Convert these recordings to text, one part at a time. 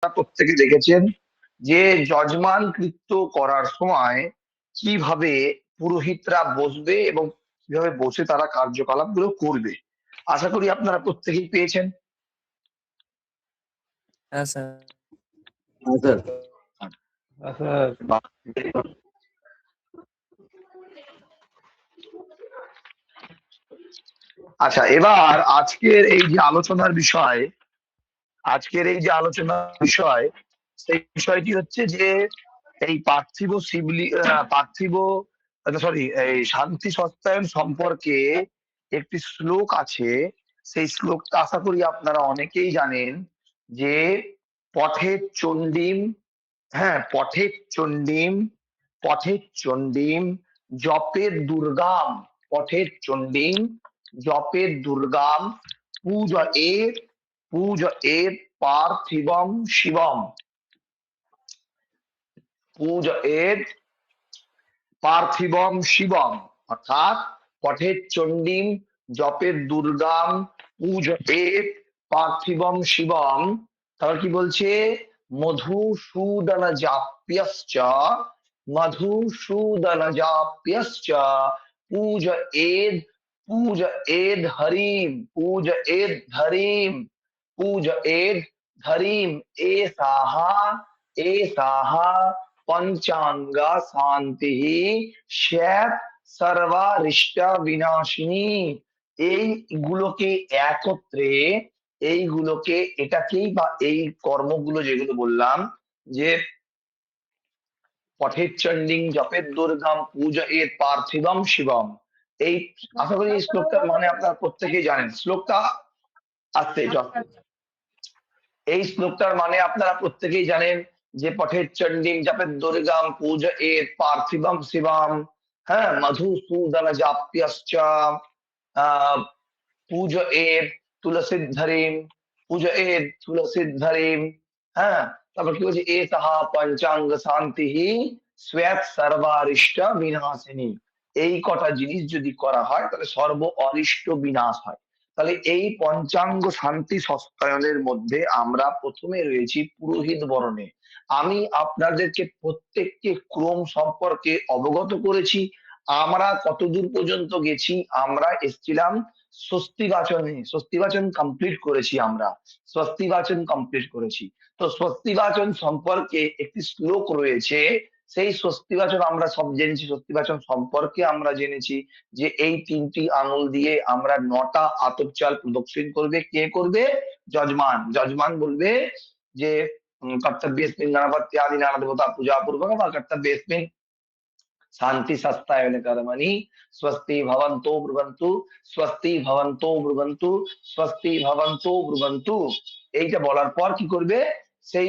প্রত্যেকে দেখেছেন যে যজমান কৃত্য করার সময় কিভাবে পুরোহিতরা বসবে এবং কিভাবে বসে তারা কার্যকলাপ গুলো করবে। আশা করি আপনারা প্রত্যেকেই পেয়েছেন। হ্যাঁ স্যার। আচ্ছা, এবার আজকের এই যে আলোচনার বিষয়, সেই বিষয়টি হচ্ছে যে এই এই শান্তি সত্যায়ন সম্পর্কে একটি শ্লোক আছে। সেই শ্লোকটা আশা করি আপনারা অনেকেই জানেন যে পথের চণ্ডীম, হ্যাঁ, পথের চণ্ডীম জপের দুর্গাম, পথের চণ্ডীম জপের দুর্গাম পূজয়েৎ পার্থিবম শিবম, পূজয়েৎ পার্থিবম শিবম। অর্থাৎ পথের চণ্ডীম জপের দুর্গাম পূজয়েৎ পার্থিবম শিবম। তারপর কি বলছে? মধুসূদন জাপ্যশ্চ, মধুসূদন জাপ্যশ্চ পূজয়েৎ পূজয়েৎ হরিম, পূজয়েৎ হরিম, পূজয়েৎ হরিম। এষাহা এষাহা পঞ্চাঙ্গা শান্তি স্যাৎ সর্বারিষ্ট বিনাশিনী। এইগুলোকে একত্রে, এটাকেই বা এই কর্মগুলো যেগুলো বললাম যে পথের চণ্ডীং জপের দুর্গাম পূজয়েৎ পার্থিবম শিবম, এই আশা করি এই শ্লোকটার মানে আপনারা প্রত্যেকেই জানেন। শ্লোকটা আসছে, এই শ্লোকটার মানে আপনারা প্রত্যেকেই জানেন যে পথের চণ্ডীম জপের দুর্গাম পূজয়েৎ পার্থিবম শিবম, হ্যাঁ, মধুসূদন জাপ্যশ্চ পূজয়েৎ তুলসীধরিম, পূজয়েৎ তুলসীধরিম। হ্যাঁ, তারপর কি বলছে? এ তাহা পঞ্চাঙ্গ শান্তি স্যাৎ সর্বারিষ্ট বিনাশিনী। এই কটা জিনিস যদি করা হয় তাহলে সর্ব অরিষ্ট বিনাশ হয়। তাহলে এই পঞ্চাঙ্গ শান্তি সস্তায়নের মধ্যে আমরা প্রথমে রয়েছি পুরোহিত বরণে। আমি আপনাদেরকে প্রত্যেককে ক্রম সম্পর্কে অবগত করেছি। আমরা কতদূর পর্যন্ত গেছি? আমরা এসছিলাম স্বস্তি বাচনে, স্বস্তি বাচন কমপ্লিট করেছি আমরা, স্বস্তি বাচন কমপ্লিট করেছি। তো স্বস্তি বাচন সম্পর্কে একটি শ্লোক রয়েছে, সেই স্বস্তি বাচন আমরা সব জেনেছি। স্বস্তি বাচন সম্পর্কে আমরা জেনেছি যে এই তিনটি আঙুল দিয়ে আমরা 9টা আতপ চাল প্রদক্ষিণ করবে। কে করবে? যজমান। যজমান বলবে যে কর্তব্যেস্মিন গণপত্যাদি নানা দেবতা পূজা পূর্বক বা কর্তব্যেস্মিন শান্তি সস্তায়ন কর্মণি স্বস্তি ভবন্তো ব্রুবন্তু, স্বস্তি ভবন্তো ব্রুবন্তু, স্বস্তি ভবন্তো ব্রুবন্তু। এইটা বলার পর কি করবে? সেই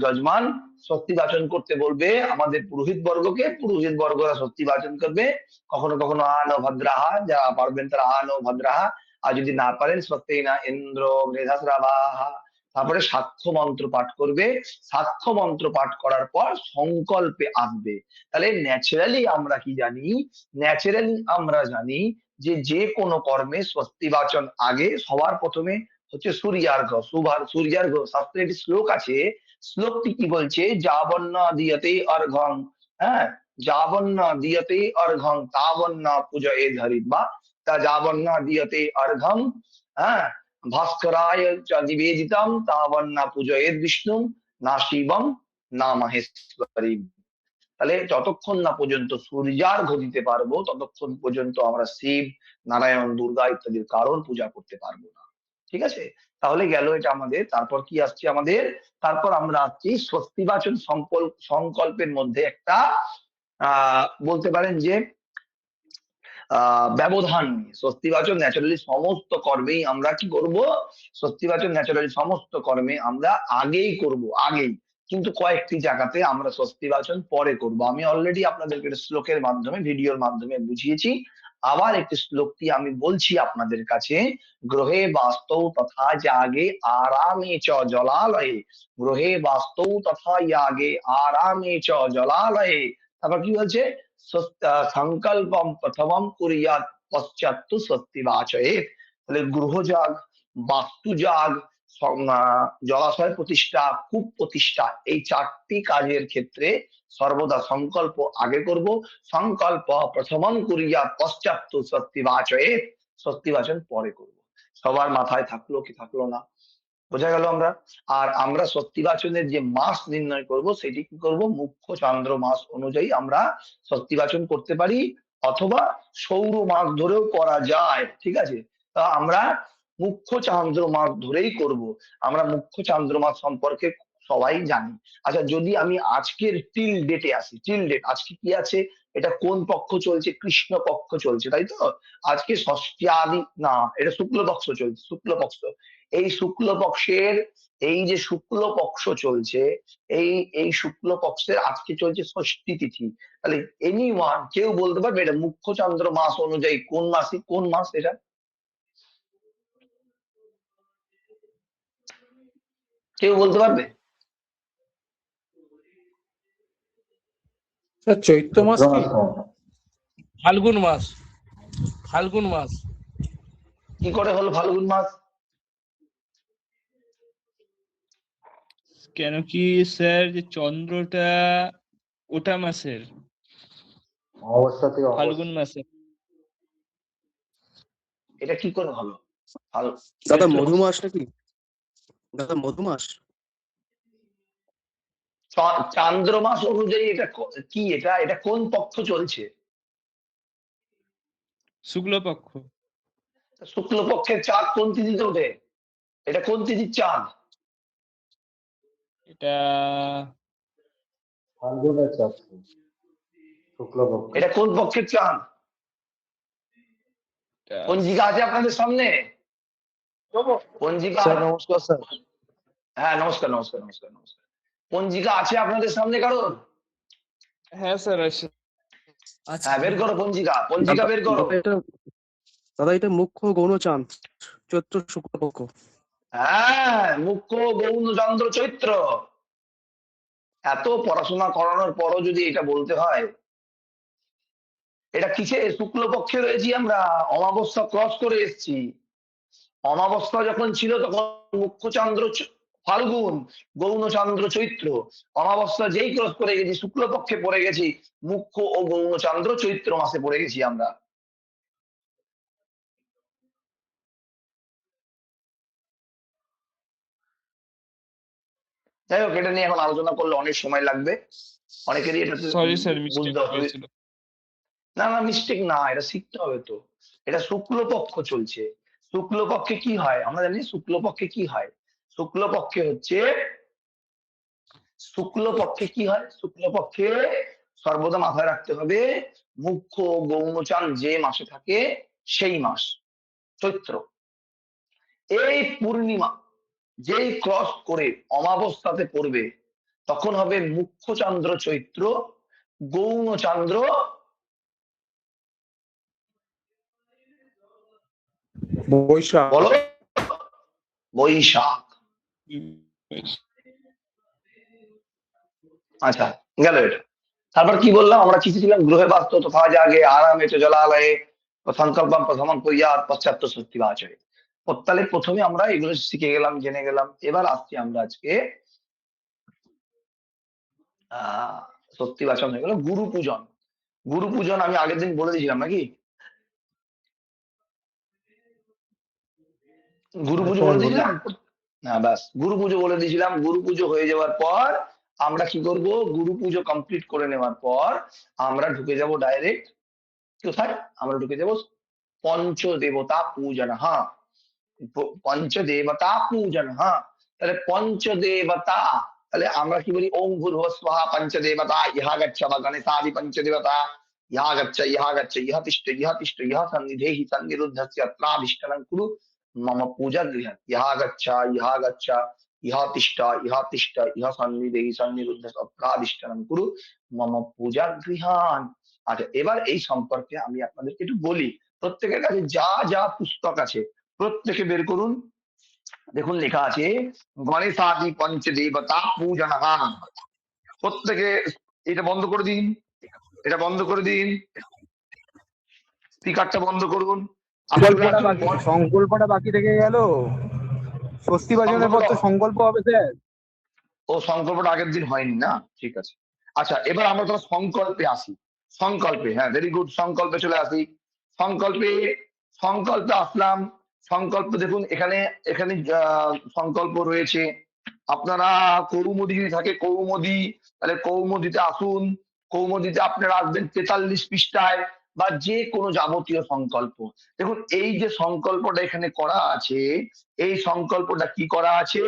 যজমান স্বস্তি বাচন করতে বলবে আমাদের পুরোহিত বর্গকে। পুরোহিত বর্গরা স্বস্তি বাচন করবে। কখনো কখনো আন ভদ্রাহা, যারা পারবেন তারা আন ভদ্রাহা, আর যদি না পারেন স্বস্তি না ইন্দ্র মেধাশ্রাবাহা। তারপরে সাক্ষ্য মন্ত্র পাঠ করবে। সাক্ষ্য মন্ত্র পাঠ করার পর সংকল্পে আসবে। তাহলে ন্যাচারালি আমরা কি জানি? ন্যাচারালি আমরা জানি যে যে কোনো কর্মে স্বস্তি বাচন আগে। সবার প্রথমে হচ্ছে সূর্যার্ঘ। সূর্যার্ঘ শাস্ত্রে একটি শ্লোক আছে। শ্লোকটি কি বলছে? যাবন্ন দিয়তে অর্ঘং, হ্যাঁ, যাবন্ন দিয়তে অর্ঘং তাবন্ন পূজয়ে ধরিত, বা তা যাবন্ন দিয়তে অর্ঘং, হ্যাঁ, ভাস্করায় চ নিবেদিতম তাবন্ন পূজয়ে বিষ্ণু না শিবম না মহেশ্বরী। তাহলে যতক্ষণ না পর্যন্ত সূর্যার্ঘ দিতে পারবো ততক্ষণ পর্যন্ত আমরা শিব, নারায়ণ, দুর্গা ইত্যাদির কারোর পূজা করতে পারবো না। ঠিক আছে? তাহলে গেল এটা আমাদের। তারপর কি আসছে আমাদের? তারপর আমরা আসছি স্বস্তিবাচন সংকল্পের মধ্যে একটা বলতে পারেন যে ব্যবধান নিয়ে। স্বস্তিবাচন ন্যাচারালি সমস্ত কর্মেই আমরা কি করব? স্বস্তিবাচন ন্যাচারালি সমস্ত কর্মে আমরা আগেই করব, আগেই। কিন্তু কয়েকটি জায়গাতে আমরা স্বস্তিবাচন পরে করব। আমি অলরেডি আপনাদেরকে শ্লোকের মাধ্যমে, ভিডিওর মাধ্যমে বুঝিয়েছি। আবার একটি শ্লোকটি আমি বলছি আপনাদের কাছে। গ্রহে বাস্তৌ তথা জাগে আরামে চ জলালয়ে, গ্রহে বাস্তৌ তথা জাগে আরামে চ জলালয়ে। তারপর কি বলছে? সংকল্পম প্রথমম কুরিয়াত পশ্চাৎ স্বস্তি বাচয়ে। তাহলে গ্রহ যাগ, বাস্তু যাগ, জলাশয় প্রতিষ্ঠা, কূপ প্রতিষ্ঠা, এই 4টি কাজের ক্ষেত্রে সর্বদা সংকল্প আগে করব। সংকল্প প্রথমং করিয়া পশ্চাৎ সত্যিবাচয়ে, সত্যিবাচন পরে করব। সবার মাথায় থাকলো কি থাকলো না, বোঝা গেল আমরা। আর আমরা সত্যিবাচনের যে মাস নির্ণয় করব সেটি কি করব, মুখ্য চান্দ্র মাস অনুযায়ী আমরা সত্যিবাচন করতে পারি, অথবা সৌর মাস ধরেও করা যায়, ঠিক আছে। তা আমরা মুখ্য চান্দ্র মাস ধরেই করব। আমরা মুখ্য চান্দ্র মাস সম্পর্কে সবাই জানি। আচ্ছা, যদি আমি আজকের টিল ডেটে আসি, টিল ডেট আজকে কি আছে, এটা কোন পক্ষ চলছে, কৃষ্ণ পক্ষ চলছে, তাই তো। আজকে ষষ্ঠী আদি না, এটা শুক্লপক্ষ চলছে, শুক্লপক্ষ। এই শুক্লপক্ষের, এই যে শুক্লপক্ষ চলছে, এই এই শুক্লপক্ষের আজকে চলছে ষষ্ঠী তিথি। তাহলে এনিওয়ান কেউ বলতে পারবে এটা মুখ্য চন্দ্র মাস অনুযায়ী কোন মাসে, কোন মাস এটা? কেউ বলতে পারবে? চৈত্র মাস কি? ফাল্গুন মাস, ফাল্গুন মাস। কি করে হলো ফাল্গুন মাস? কেন কি স্যার, যে চন্দ্রটা ওটা মাসের, ফাল্গুন মাসে। এটা কি করে হলো? দাদা মধু মাস নাকি? দাদা মধু মাস। চান্দ্র মাস অনুযায়ী এটা কি, এটা এটা কোন পক্ষ চলছে? শুক্লপক্ষ। শুক্লপক্ষের চাঁদ কোন তিথিতে ওঠে? এটা কোন তিথির চাঁদ? এটা ফাল্গুনের চাঁদ, শুক্লপক্ষ। এটা কোন পক্ষের চাঁদ? পঞ্জিকা আছে আপনাদের সামনে? পঞ্জিকা? নমস্কার স্যার। হ্যাঁ, নমস্কার নমস্কার নমস্কার নমস্কার। পঞ্জিকা আছে আপনাদের সামনে কারোর? হ্যাঁ স্যার আছে। হ্যাঁ, বের করো পঞ্জিকা, পঞ্জিকা বের করো। দাদা এটা মুখ্য গৌণ চাঁদ, চৈত্র শুক্লপক্ষ। হ্যাঁ, মুখ্য গৌণ চন্দ্র চৈত্র। এত পড়াশোনা করানোর পরও যদি এটা বলতে হয়, এটা কিসে শুক্লপক্ষে রয়েছি আমরা, অমাবস্যা ক্রস করে এসেছি। অমাবস্যা যখন ছিল তখন মুখ্য চন্দ্র ফাল্গুন, গৌণ চন্দ্র চৈত্র। অমাবস্যা যেই ক্রস করে গেছি, শুক্লপক্ষে পড়ে গেছি, মুখ্য ও গৌণ চন্দ্র চৈত্র মাসে পড়ে গেছি আমরা। যাই হোক, এটা নিয়ে এখন আলোচনা করলে অনেক সময় লাগবে, অনেকেরই এটা সরি স্যার, মিস্টেক বুঝতে হবে। হয়েছিল। না না, মিস্টেক না, এটা শিখতে হবে তো। এটা শুক্লপক্ষ চলছে। শুক্লপক্ষে কি হয় আমরা জানি, শুক্লপক্ষে কি হয়, শুক্লপক্ষে হচ্ছে, শুক্লপক্ষে কি হয়, শুক্লপক্ষে সর্বদা মাথায় রাখতে হবে মুখ্য গৌণ চাঁদ যে মাসে থাকে সেই মাস চৈত্র। এই পূর্ণিমা যেই ক্রস করে অমাবস্যাতে পড়বে তখন হবে মুখ্য চন্দ্র চৈত্র, গৌণ চন্দ্র বৈশাখ। বলো বৈশাখ। আচ্ছা, গেল এটা। তারপর কি বললাম আমরা, কি ছিলাম, গ্রহে বাস্ত তথা জাগে আরামে চ জলালয়ে সংকল্পম প্রথমং কুর্যাৎ পশ্চাৎ সত্যিবাচয়ে। তাহলে প্রথমে আমরা এগুলো শিখে গেলাম, জেনে গেলাম। এবার আসছি আমরা আজকে সত্যিবাচন হয়ে গেল গুরু পূজন। গুরু পূজন আমি আগের দিন বলে দিয়েছিলাম নাকি? গুরু পুজো বলে দিয়েছিলাম। হ্যাঁ, ব্যাস, গুরু পুজো বলে দিয়েছিলাম। গুরু পুজো হয়ে যাওয়ার পর আমরা কি করব, গুরু পুজো কমপ্লিট করে নেওয়ার পর আমরা ঢুকে যাব ডাইরেক্ট কোথায়, আমরা ঢুকে যাব পঞ্চদেবতা পূজন। হ্যাঁ, পঞ্চদেবতা পূজন। হ্যাঁ, তাহলে পঞ্চদেবতা, তাহলে আমরা কি বলি, ওম ভূর্ভুবঃ স্বাহা পঞ্চদেবতা ইহা গচ্ছ, বা গণেশাদি পঞ্চদেবতা ইহা গচ্ছ ইহা গচ্ছ ইহা তিষ্ঠ ইহা তিষ্ঠ ইহা সন্নিধেহি সন্নিরুদ্ধস্য অত্রাধিষ্ঠনং কুরু মম পূজা গৃহ ইহা গচ্ছ ইহা গচ্ছ ইহা তিষ্ঠ ইহা সন্নিধেহি সন্নিরুদ্ধস্য অত্রাধিষ্ঠনং কুরু মম পূজা গৃহান। আচ্ছা, এবার এই সম্পর্কে আমি আপনাদেরকে একটু বলি। প্রত্যেকের কাছে যা যা পুস্তক আছে প্রত্যেকে বের করুন। দেখুন লেখা আছে গণেশাদি পঞ্চদেবতা পূজন। প্রত্যেকে এটা বন্ধ করে দিন, এটা বন্ধ করে দিন, স্পিকারটা বন্ধ করুন। সংকল্পটা বাকি থেকে গেল। ষষ্ঠী বাজনের পর তো সংকল্প হবে স্যার। ও সংকল্পটা আগের দিন হয়নি না, ঠিক আছে। আচ্ছা, এবার আমরা তাহলে সংকল্পে আসি। সংকল্পে, হ্যাঁ, ভেরি গুড, সংকল্পে চলে আসি। সংকল্পে, সংকল্পে আসলাম। সংকল্প দেখুন এখানে, এখানে সংকল্প রয়েছে। আপনারা কৌমুদি যদি থাকে কৌমুদি, তাহলে কৌমুদিতে আসুন। কৌমুদিতে আপনারা আসবেন 43 পৃষ্ঠায়, বা যে কোনো যাবতীয় সংকল্প। দেখুন এই যে সংকল্পটা এখানে করা আছে, এই সংকল্পটা কি করা আছে,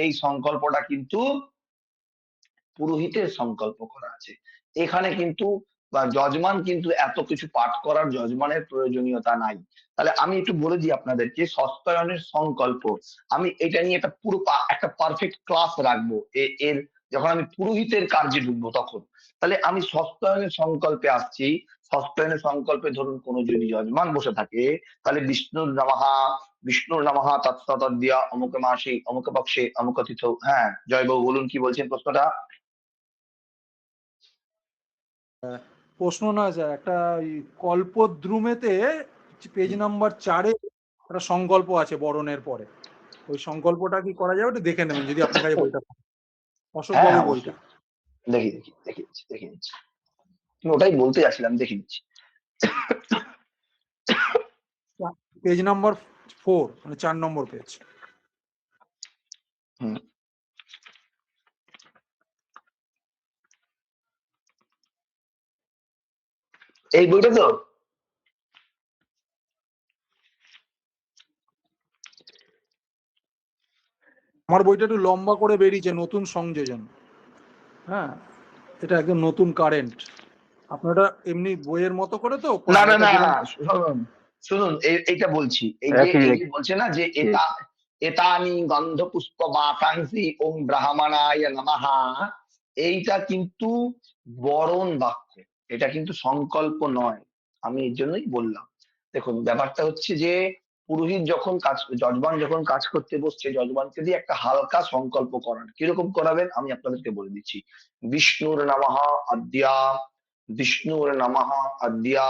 এই সংকল্পটা কিন্তু পুরোহিতের সংকল্প করা আছে। এখানে কিন্তু বা যজমান কিন্তু এত কিছু পাঠ করার যজমানের প্রয়োজনীয়তা নাই। তাহলে আমি একটু বলে দিই আপনাদেরকে সস্তায়নের সংকল্প। আমি এটা নিয়ে একটা পুরো একটা পারফেক্ট ক্লাস রাখবো এর যখন আমি পুরোহিতের কার্যে ঢুকবো তখন। তাহলে আমি সস্তায়নের সংকল্পে আসছি। সস্তায়নের সংকল্পে ধরুন কোন যদি যজমান বসে থাকে, তাহলে বিষ্ণুর নামাহা তৎসতদ্যা অমুক মাসে অমুক পক্ষে অমুক তিথ। হ্যাঁ জয়বাবু বলুন, কি বলছেন প্রশ্নটা? প্রশ্ন নয় স্যার, একটা কল্পদ্রুমেতে পেজ নাম্বার 4-এ একটা সংকল্প আছে বরণের পরে। ওই সংকল্পটা কি করা যাবে একটু দেখে নেবেন যদি আপনার কাছে বইটা থাকে। অশোক হ্যাঁ বাবুর বইটা। অবশ্যই, দেখে নিচ্ছি। আমি ওটাই বলতে যাচ্ছিলাম, দেখে নিচ্ছি। পেজ নাম্বার 4, মানে 4 নম্বর পেজ। হুম। এই বইটা তো? আমার বইটা একটু লম্বা করে বেরিয়েছে, নতুন সংযোজন। হ্যাঁ, এটা একদম নতুন কারেন্ট। আপনারা এমনি বইয়ের মতো করে তো না পড়ান, না এটা না, যেরকম শুনুন শুনুন, এইটা বলছি, একই এই যে বলছে না যে এতানি গন্ধ পুষ্প বাতাংসি ওম ব্রাহ্মণায় নমঃ, এইটা কিন্তু বরণ বাক্য, এটা কিন্তু সংকল্প নয়। আমি এর জন্যই বললাম। দেখুন ব্যাপারটা হচ্ছে যে পুরোহিত যখন যজমান যখন কাজ করতে বসছে, যজমানকে দিয়ে একটা হালকা সংকল্প করান। কিরকম করাবেন আমি আপনাদেরকে বলে দিচ্ছি। বিষ্ণুর নমঃ আদ্যা, বিষ্ণুর নমঃ আদ্যা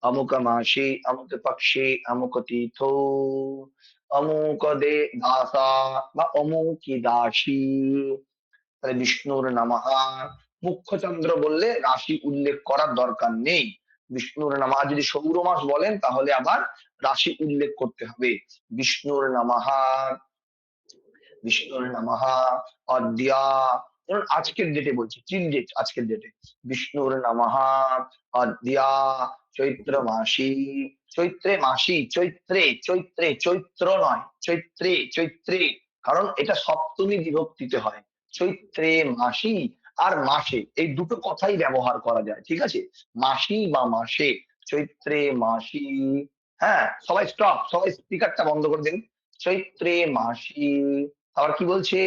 অমুক মাসে অমুক পক্ষে অমুক তীর্থ অমুক দে দাসা বা অমুকি দাসী। তাহলে বিষ্ণুর নামাহ, মুখ্যচন্দ্র বললে রাশি উল্লেখ করার দরকার নেই। বিষ্ণুর নামাহ যদি সৌর মাস বলেন তাহলে আবার রাশি উল্লেখ করতে হবে। বিষ্ণুর নামাহ, বিষ্ণুর নামাহ অদ্যা, ধরুন আজকের ডেটে বলছি, চিল ডেট, আজকের ডেটে বিষ্ণুর নামাহ অদ্যা চৈত্র মাসি, চৈত্রে মাসি, চৈত্রে, চৈত্রে, চৈত্র নয়, চৈত্রে, চৈত্রে, কারণ এটা সপ্তমী বিভক্তিতে হয়। চৈত্রে মাসি আর মাসে এই দুটো কথাই ব্যবহার করা যায়, ঠিক আছে? মাসি বা মাসে, চৈত্রে মাসি। হ্যাঁ সবাই স্টপ, সবাই স্পিকারটা বন্ধ করে দিন। চৈত্রে মাসি। আবার কি বলছে,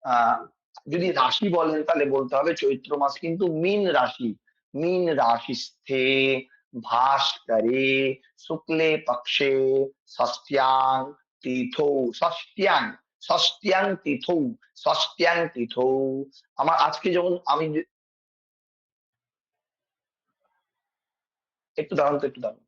আহ যদি রাশি বলেন তাহলে বলতে হবে চৈত্র মাস কিন্তু মীন রাশি, মীন রাশিস্থে ভাস্করে শুক্লে পক্ষে ষষ্ঠ্যাং তিথৌ, ষষ্ঠ্যাং, ষষ্ঠ্যাং তিথৌ, ষষ্ঠ্যাং তিথৌ। আমার আজকে যেমন আমি একটু দাঁড়ান তো, একটু দাঁড়ান।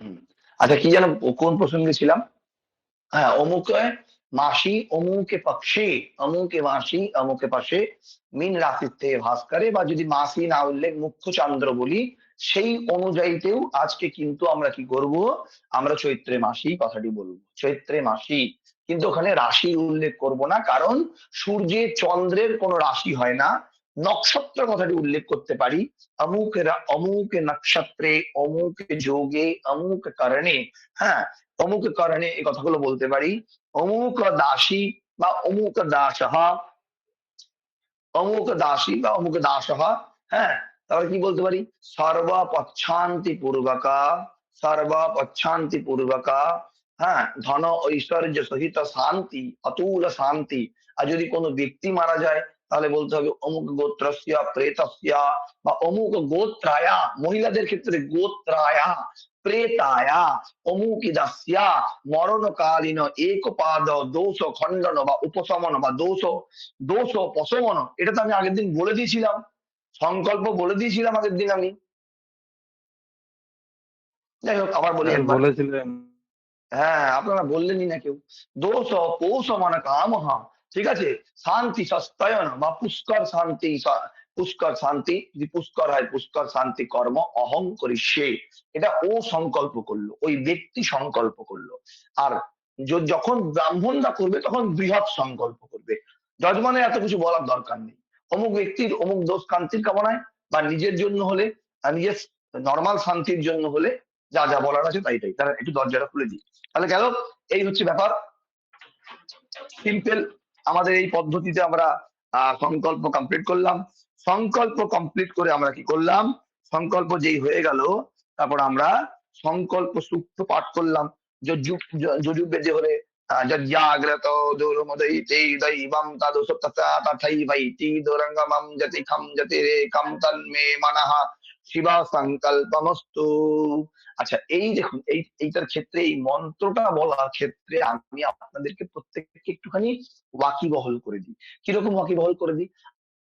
হুম। আচ্ছা কি যেন কোন প্রসঙ্গে ছিলাম? হ্যাঁ, অমুকে মাসি অমুকে পক্ষে, অমুকে মাসি অমুকে পাশে, মিন রাশিতে ভাস করে, বা যদি মাসি না উল্লেখ মুখ্য চন্দ্র বলি, সেই অনুযায়ীতেও আজকে কিন্তু আমরা কি করব, আমরা চৈত্রে মাসি কথাটি বলবো, চৈত্রে মাসি। কিন্তু ওখানে রাশি উল্লেখ করব না, কারণ সূর্যের চন্দ্রের কোনো রাশি হয় না। নক্ষত্র কথাটি উল্লেখ করতে পারি, অমুক অমুক নক্ষত্রে, অমুক যোগে, অমুক কারণে। হ্যাঁ, অমুক কারণে এই কথাগুলো বলতে পারি। অমুক দাসী বা অমুক দাসহ, অমুক দাসী বা অমুক দাসহ। হ্যাঁ, তারপরে কি বলতে পারি, সর্বপচ্ছান্তি পূর্বকা, সর্বপচ্ছান্তি পূর্বকা। হ্যাঁ, ধন ঐশ্বর্য সহিত শান্তি, অতুল শান্তি। আর যদি কোনো ব্যক্তি মারা যায় তাহলে বলতে হবে অমুক গোত্রস্য প্রেতস্য, বা অমুক গোত্রায়া, মহিলাদের ক্ষেত্রে গোত্রায়া, প্রেতায়া, অমুকিদাস্যা, মরণকালীন একপাদ দোষ খণ্ডন বা উপশমন বা দোষ প্রশমন। এটা তো আমি আগের দিন বলে দিয়েছিলাম, সংকল্প বলে দিয়েছিলাম আগের দিন আমি। যাই হোক, আবার বলি একবার। বলেছিলেন। হ্যাঁ, আপনারা বললেনই না কেউ। দোষ পৌষ মানে কামহা, ঠিক আছে। শান্তি সস্তায়ন বা পুষ্কর শান্তি, পুষ্কর শান্তি, যদি পুষ্কর হয় পুষ্কর শান্তি কর্ম অহং করিষ্যে। এটা ও সংকল্প করলো, ওই ব্যক্তি সংকল্প করলো। আর যখন ব্রাহ্মণরা করবে তখন বৃহৎ সংকল্প করবে। যজমানের এত কিছু বলার দরকার নেই। অমুক ব্যক্তির অমুক দোষ শান্তির কামনায়, বা নিজের জন্য হলে, আর নিজের নর্মাল শান্তির জন্য হলে যা যা বলার আছে তাই তাই। তারা একটু দরজাটা খুলে দিই, তাহলে গেল। এই হচ্ছে ব্যাপার, সিম্পল। আমাদের এই পদ্ধতিতে আমরা সংকল্প কমপ্লিট করলাম। সংকল্প কমপ্লিট করে আমরা কি করলাম, সংকল্প যেই হয়ে গেল, তারপর আমরা সংকল্প সূক্ত পাঠ করলাম। যজুর্বেদে হলে যজ্ঞাগ্রত দুর্মদৈতে দৈবম তাদুস তথাইবৈতি দুরঙ্গমম যতি খম যতি রে কম তন্মে মনঃ শিবা সংকল্পমস্তু। আচ্ছা, এই দেখুন, এইটার ক্ষেত্রে, এই মন্ত্রটা বলার ক্ষেত্রে আমি আপনাদেরকে প্রত্যেককে একটুখানি ওয়াকিবহল করে দিই। কিরকম ওয়াকিবহল করে দিই,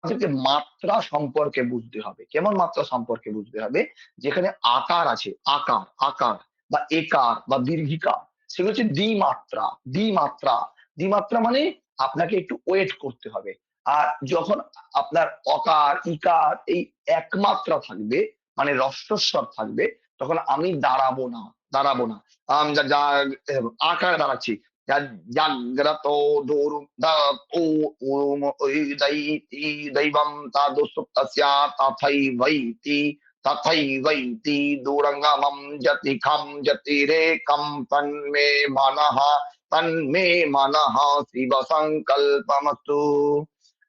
আমাদেরকে মাত্রা সম্পর্কে বুঝতে হবে। কেমন মাত্রা সম্পর্কে বুঝতে হবে, যেখানে আকার আছে, আকার আকার বা একার বা দীর্ঘিকার, সেগুলো হচ্ছে দ্বিমাত্রা। দ্বিমাত্রা, দ্বিমাত্রা মানে আপনাকে একটু ওয়েট করতে হবে। আর যখন আপনার অকার ইকার এই একমাত্রা থাকবে, মানে রস্বস্বর থাকবে, তখন আমি দাঁড়াবো না, দাঁড়াবো না। আকার দাঁড়াচ্ছি, জাগ্রত দৈবম তাদুসুপ্তস্যা তথৈবৈতি, তথৈবৈতি দূরঙ্গমম যতি খম যতি রে কম তন্মে মনঃ, তন্মে মনঃ শিব সংকল্পমস্তু।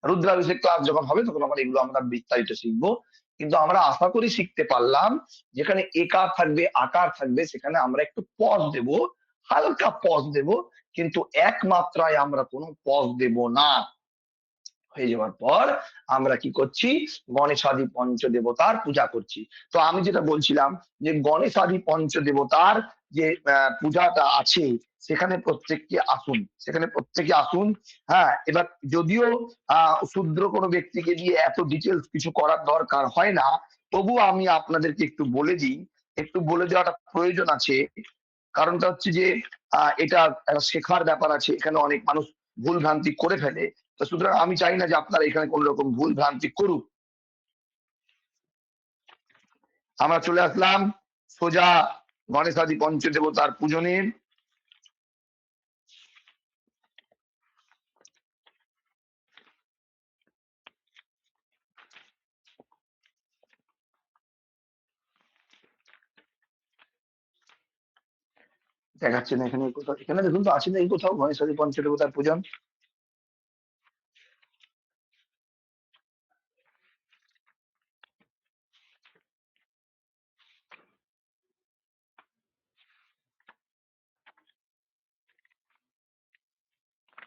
রুদ্রাভিষেক ক্লাস যখন হবে তখন আমরা এগুলো আমরা বিস্তারিত শিখবো। কিন্তু আমরা আশা করি শিখতে পারলাম, যেখানে একার থাকবে আকার থাকবে সেখানে আমরা একটু পজ দেব, হালকা পজ দেব, কিন্তু এক মাত্রায় আমরা কোনো পজ দেব না। হয়ে যাওয়ার পর আমরা কি করছি, গণেশাদি পঞ্চদেবতার পূজা করছি। তো আমি যেটা বলছিলাম যে গণেশাদি পঞ্চদেবতার যে পূজাটা আছে, সেখানে প্রত্যেককে আসুন, সেখানে প্রত্যেকে আসুন। হ্যাঁ, এবার যদিও শূদ্র কোনো ব্যক্তিকে দিয়ে এত ডিটেলস কিছু করার দরকার হয় না, তবুও আমি আপনাদেরকে একটু বলে দিই, একটু বলে দেওয়াটা প্রয়োজন আছে। কারণটা হচ্ছে যে এটা একটা শেখার ব্যাপার আছে, এখানে অনেক মানুষ ভুল ভ্রান্তি করে ফেলে। তো সুতরাং আমি চাই না যে আপনারা এখানে কোন রকম ভুল ভ্রান্তি করুক। আমরা চলে আসলাম সোজা গণেশাদি পঞ্চদেবতার পূজনে। দেখাচ্ছে না এখানে কোথাও, এখানে দেখুন তো আছে না এই কোথাও গণেশাদি পঞ্চদেবতার পূজন।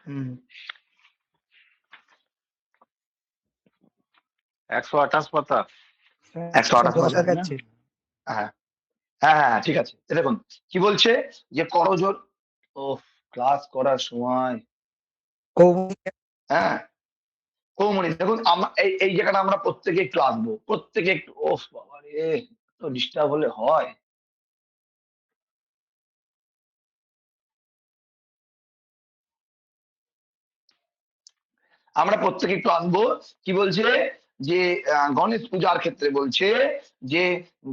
হম, 128 পাতা। 128 পাতা। দেখাচ্ছে। হ্যাঁ হ্যাঁ হ্যাঁ, ঠিক আছে। দেখুন কি বলছে, যে করজোর, ও ক্লাস করার সময়। কৌমুদী হ্যাঁ, কৌমনি দেখুন, আমরা এই এই জায়গাটা আমরা প্রত্যেকে একটু আসবো, প্রত্যেকে একটু। ও বাবা রে, তো ডিস্টার্ব হলে হয়। আমরা প্রত্যেকে একটু আনবো। কি বলছে যে গণেশ পূজার ক্ষেত্রে বলছে যে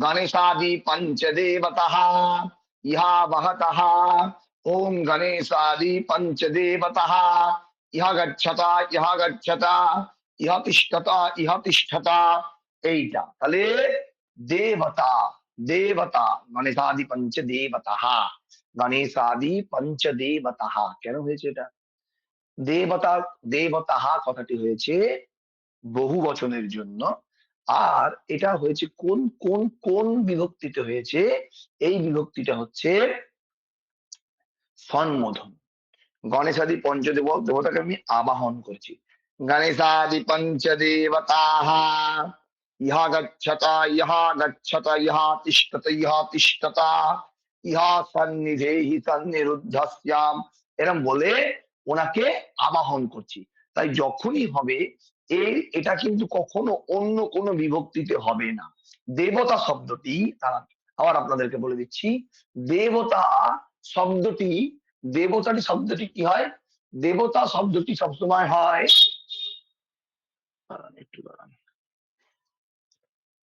গণেশাদি পঞ্চদেবতাঃ ইহা বহতঃ, ওম গণেশাদি পঞ্চদেবতাঃ ইহা গচ্ছতা ইহা গচ্ছতা ইহা তিষ্ঠতা ইহা তিষ্ঠতা। এইটা তাহলে দেবতা, দেবতা গণেশাদি পঞ্চদেবতাঃ, গণেশাদি পঞ্চদেবতাঃ কেন হয়েছে এটা? দেবতা, দেবতাঃ কথাটি হয়েছে বহু বচনের জন্য। আর এটা হয়েছে কোন কোন কোন বিভক্তিতে হয়েছে? এই বিভক্তিটা হচ্ছে সন্মোধন। গণেশাদি পঞ্চদেব দেবতাকে আমি আবাহন করছি। গণেশাদি পঞ্চদেবতাঃ ইহা গচ্ছতা ইহা গচ্ছতা ইহা তিষ্ঠত ইহা তিষ্ঠতা ইহা সন্নিধেহি সন্নিরুদ্ধস্যাম, এরম বলে ওনাকে আবাহন করছি। তাই যখনই হবে এটা কিন্তু কখনো অন্য কোনো বিভক্তিতে হবে না। দেবতা শব্দটি আবার আপনাদেরকে বলে দিচ্ছি, দেবতা শব্দটি, দেবতাটি শব্দটি কি হয়? দেবতা শব্দটি সবসময় হয়, একটু দাঁড়ান,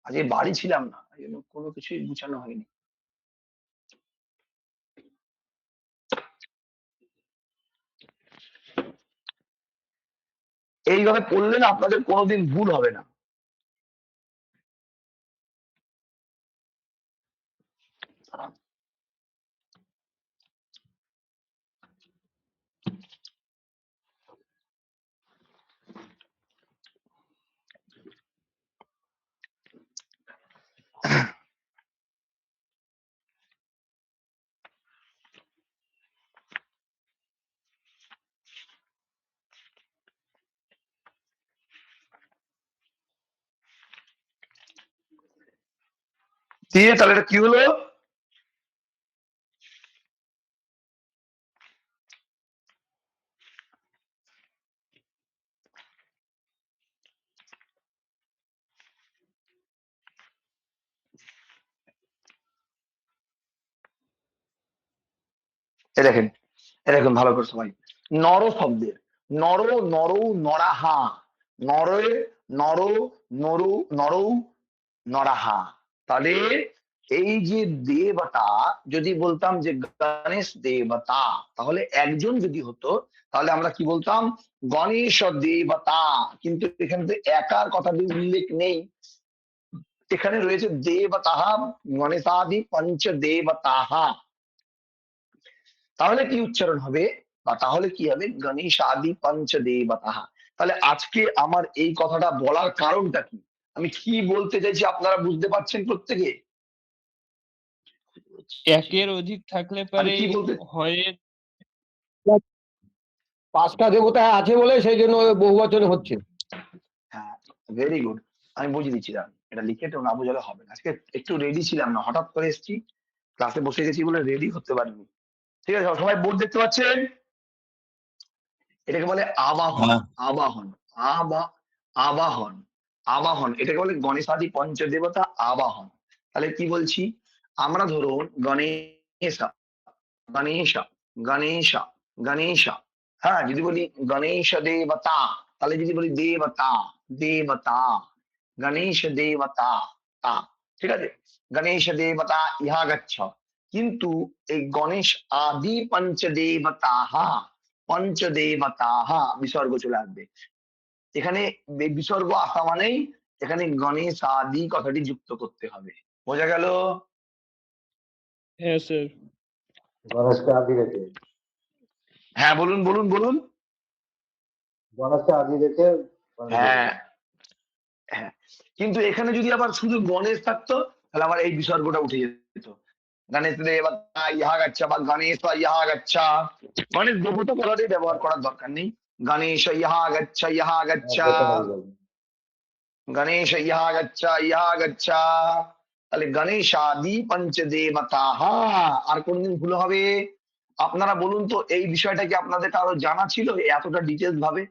আজকে বাড়ি ছিলাম না, এই জন্য কোনো কিছুই গুছানো হয়নি। এইভাবে পড়লে না আপনাদের কোনোদিন ভুল হবে না। দিয়ে তাহলে এটা কি হলো? এ দেখেন, এ দেখুন ভালো করে সবাই, নর শব্দের নর, নরৌ নরাহা, নরে নর, নরু নরৌ নরাহা। তাহলে এই যে দেবতা, যদি বলতাম যে গণেশ দেবতা, তাহলে একজন যদি হতো তাহলে আমরা কি বলতাম? গণেশ দেবতা। কিন্তু এখানে তো একার কথা উল্লেখ নেই, এখানে রয়েছে দেবতাহ, গণেশাদি পঞ্চ দেবতাহ। তাহলে কি উচ্চারণ হবে বা তাহলে কি হবে? গণেশাদি পঞ্চ দেবতাহ। তাহলে আজকে আমার এই কথাটা বলার কারণটা কি, আমি কি বলতে চাইছি আপনারা বুঝতে পারছেন প্রত্যেকে? একের অধিক থাকলে আমি পারে কি বলতে, হয় পাঁচটা দেবতা আছে বলে সেই জন্য বহু বচন হচ্ছে। হ্যাঁ ভেরি গুড, আমি বুঝিয়ে দিচ্ছি, দাঁড়ান, এটা লিখে তো না বোঝালে হবে না। আজকে একটু রেডি ছিলাম না, হঠাৎ করে এসেছি, ক্লাসে বসে গেছি বলে রেডি করতে পারিনি। ঠিক আছে, সবাই বোর্ড দেখতে পাচ্ছেন? এটাকে বলে আবাহন, আবাহন, আবাহন, আবাহন, এটাকে বলে গণেশাদি পঞ্চদেবতা আবাহন। তাহলে কি বলছি আমরা? ধরুন গণেশা, গণেশা, গণেশা, গণেশা, হ্যাঁ যদি বলি গণেশ দেবতা, তাহলে যদি বলি দেবতা, দেবতা, গণেশ দেবতা তা, ঠিক আছে? গণেশ দেবতা ইহা গচ্ছ। কিন্তু এই গণেশ আদি পঞ্চদেবতাহ, পঞ্চদেবতাহ বিসর্গ চলে আসবে এখানে। বিসর্গ আসা মানেই এখানে গণেশ আদি কথাটি যুক্ত করতে হবে। বোঝা গেল? হ্যাঁ স্যার। গণেশকে আদি রেখে, হ্যাঁ বলুন বলুন বলুন। গণেশকে আদি রেখে হ্যাঁ হ্যাঁ, কিন্তু এখানে যদি আবার শুধু গণেশ থাকতো তাহলে আবার এই বিসর্গটা উঠে যেত। গণেশ দেবতা ইহা গচ্ছা বা গণেশ ইহা গচ্ছা, গণেশ দেবতা কথাটি ব্যবহার করার দরকার নেই। গণেশ ইহা গচ্ছা ইহা গচ্ছা, গণেশ ইহা গচ্ছা ইহা গচ্ছা। তাহলে গণেশ আদি পঞ্চদেবতাহ। আর কোনদিন ভুল হবে? আপনারা বলুন তো, এই বিষয়টা কি আপনাদের কারো জানা ছিল এতটা ডিটেলস ভাবে?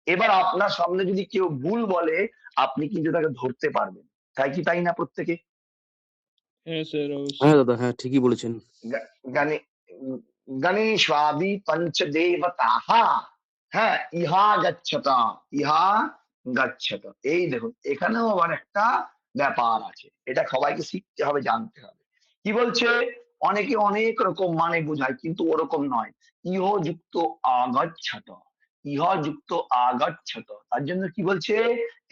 এবার আপনার সামনে যদি কেউ ভুল বলে আপনি কিন্তু তাকে ধরতে পারবেন, তাই কি তাই না প্রত্যেকে? হ্যাঁ স্যার হ্যাঁ অবশ্যই। দাদা, হ্যাঁ ঠিকই বলেছেন। গণেশাদি পঞ্চদেবতাহ, হ্যাঁ, ইহা গচ্ছতা, ইহা গচ্ছত। এই দেখুন এখানেও আবার একটা ব্যাপার আছে, এটা সবাইকে শিখতে হবে, জানতে হবে। কি বলছে, অনেকে অনেক রকম মানে বোঝায়, কিন্তু ওরকম নয়। ইহ যুক্ত আগচ্ছত, ইহ যুক্ত আগচ্ছত, তার জন্য কি বলছে,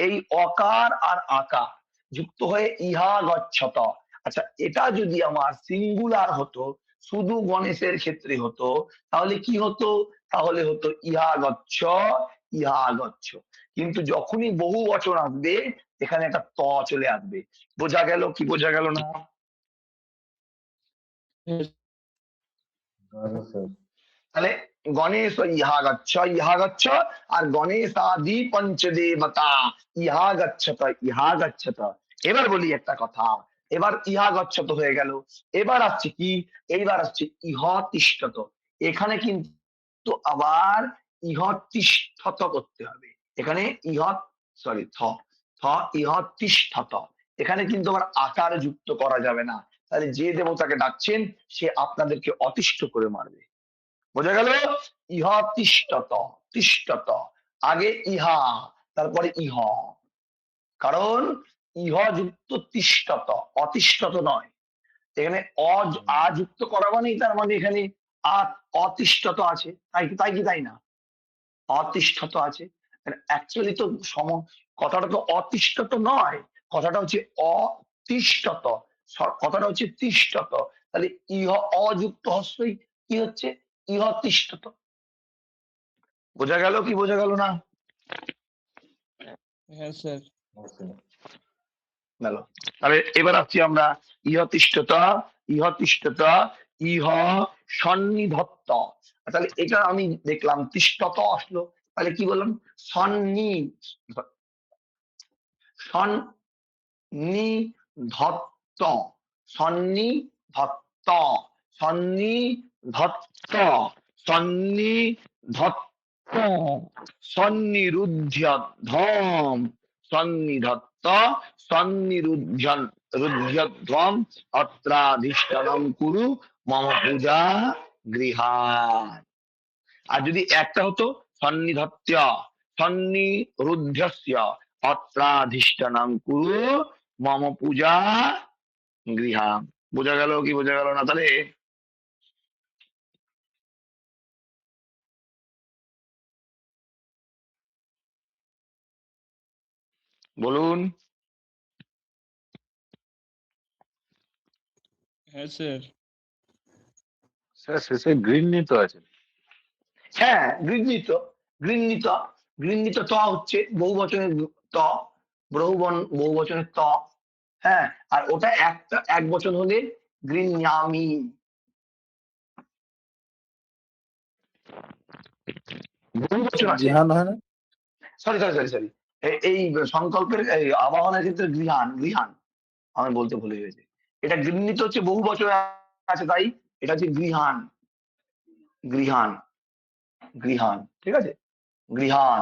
এই অকার আর আকার যুক্ত হয়ে ইহা গচ্ছত। আচ্ছা, এটা যদি আমার সিঙ্গুলার হতো, শুধু গণেশের ক্ষেত্রে হতো, তাহলে কি হতো, তাহলে হতো ইহা গচ্ছ, ইহা গচ্ছ। কিন্তু যখনই বহু বচন আসবে, এখানে একটা ত চলে আসবে। বোঝা গেল কি বোঝা গেল না? তাহলে গণেশ ইহা গচ্ছ, ইহা গচ্ছ, আর গণেশ আদি পঞ্চদেবতা ইহা গচ্ছত, ইহা গচ্ছত। এবার বলি একটা কথা, এবার ইহা গচ্ছত হয়ে গেল, এবার আসছে কি, এইবার আসছে ইহ তিষ্ঠত। এখানে কিন্তু আবার ইহ তিষ্ঠত করতে হবে। এখানে ইহ, সরি থ, থ ইহ তিষ্ঠত। এখানে কিন্তু আবার আকার যুক্ত করা যাবে না, তাহলে যে দেবতাকে ডাকছেন সে আপনাদেরকে অতিষ্ঠ করে মারবে। বোঝা গেল? ইহা তিষ্ঠত, তিষ্ঠত, আগে ইহা তারপরে ইহ, কারণ ইহ যুক্ত তিষ্ঠত, অতিষ্ঠত নয়। এখানে আযুক্ত করা মানেই তার মানে এখানে অতিষ্ঠত আছে, তাই কি, তাই কি তাই না? অতিষ্ঠত আছে। অ্যাকচুয়ালি তো কথাটা তো অতিষ্ঠত নয়, কথাটা হচ্ছে অতিষ্ঠত, কথাটা হচ্ছে তিষ্ঠত। তাহলে ইহ অযুক্ত হস্যই কি হচ্ছে, ইহ তিষ্ঠত। বোঝা গেল কি বোঝা গেল না? হ্যাঁ স্যার। গেল। তাহলে এবার আসছি আমরা ইহ তিষ্ঠতা, ইহ তিষ্ঠতা, ইহ সন্নিধত্ত। তাহলে এটা আমি দেখলাম তিষ্ঠত আসলো, তাহলে কি বললাম, সন্নিধত্ত, সন্নিধত্ত, সন্নিধত্ত, সন্নিধত্ত, সন্নিরুধ্যধ্বম, সন্নিধত্ত, সন্নিরুধ্যন, রুধ্যধ্বম, অত্রাধিষ্ঠানম কুরু মম পূজা গৃহান। আর যদি একটা হতো সন্নিধত্য, সন্নিরুদ্ধস্য, অত্রাধিষ্ঠানম কুরু মম পূজা গৃহাম। বোঝা গেল কি বোঝা গেল না? তাহলে বলুন। হ্যাঁ স্যার। স্যার শেষে গৃহীত আছে। হ্যাঁ, গৃহীত, গৃহীত, গৃহীত ত হচ্ছে বহু বচনের ত, বহু বচনের ত। হ্যাঁ, আর ওটা একটা এক বচন হলে গৃহ্যামি। বহু বচন আছে, জিহান হয় না? সরি সরি সরি সরি, এই সংকল্পের এই আবাহনের ক্ষেত্রে গৃহান, গৃহান আমি বলতে ভুলে গেছি। এটা গৃহীত হচ্ছে বহু বচন আছে, তাই এটা হচ্ছে গৃহান, গৃহান, গৃহান, ঠিক আছে, গৃহান,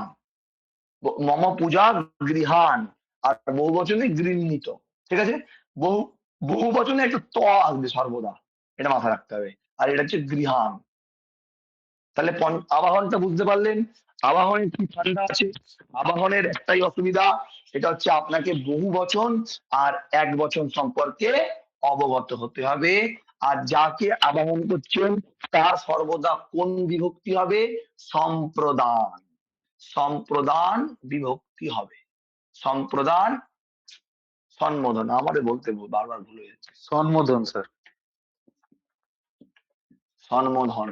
মম পূজা গৃহান। আর বহু বচনে গৃহীত, ঠিক আছে। বহু বহু বচনে একটা ত আসবে সর্বদা, এটা মাথায় রাখতে হবে। আর এটা হচ্ছে গৃহান। তাহলে আবাহনটা বুঝতে পারলেন, আবাহনের কি ঠান্ডা আছে। আবাহনের একটাই অসুবিধা, সেটা হচ্ছে আপনাকে বহু বচন আর এক বচন সম্পর্কে অবগত হতে হবে। আর যাকে আবাহন করছেন তার সর্বদা কোন বিভক্তি হবে, সম্প্রদান, সম্প্রদান বিভক্তি হবে। সম্প্রদান, সম্বোধন, আমাদের বলতে বারবার ভুলে যাচ্ছে, সম্বোধন স্যার। সম্বোধন,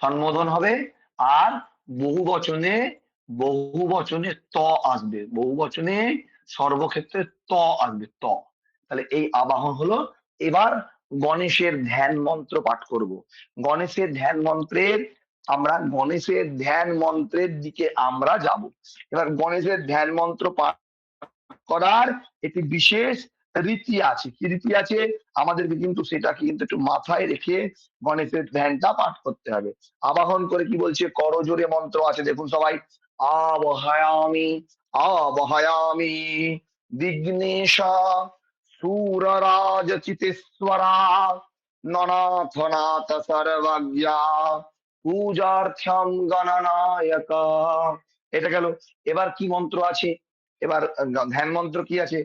সম্বোধন হবে। আর বহু বচনে, বহু বচনে ত আসবে, বহু বচনে সর্বক্ষেত্রে ত আসবে, ত। তাহলে এই আবাহন হলো। এবার গণেশের ধ্যান মন্ত্র পাঠ করব। গণেশের ধ্যান মন্ত্রের, আমরা গণেশের ধ্যান মন্ত্রের দিকে আমরা যাব। এবার গণেশের ধ্যান মন্ত্র পাঠ করার একটি বিশেষ রীতি আছে। কি রীতি আছে আমাদেরকে কিন্তু সেটাকে কিন্তু একটু মাথায় রেখে গণেশের ধ্যানটা পাঠ করতে হবে। আবাহন করে কি বলছে, করজোরে মন্ত্র আছে, দেখুন সবাই। আবহায়ামি, আবহায়ামি বিঘ্নেশ সুররাজ চিতেশ্বরা ননাথনাথ সর্বজ্ঞা পূজার্থ্যম গণনায়কা। এটা গেল। এবার কি মন্ত্র আছে? এবার ধ্যান মন্ত্র কি আছে?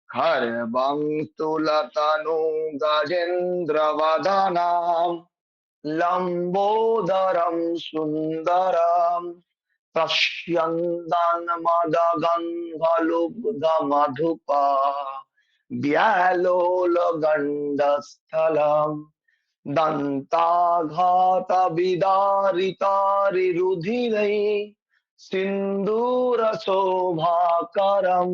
খর্বং তুলতনু গজেন্দ্র বদনাম লম্বোদরম সুন্দরম পশ্যন্দন মদগন্ধলুব্ধ মধুপা ব্যালোল গণ্ডস্থলম দন্তাঘাত বিদারিতারিরুধিरै সিন্দূরশোভাকরম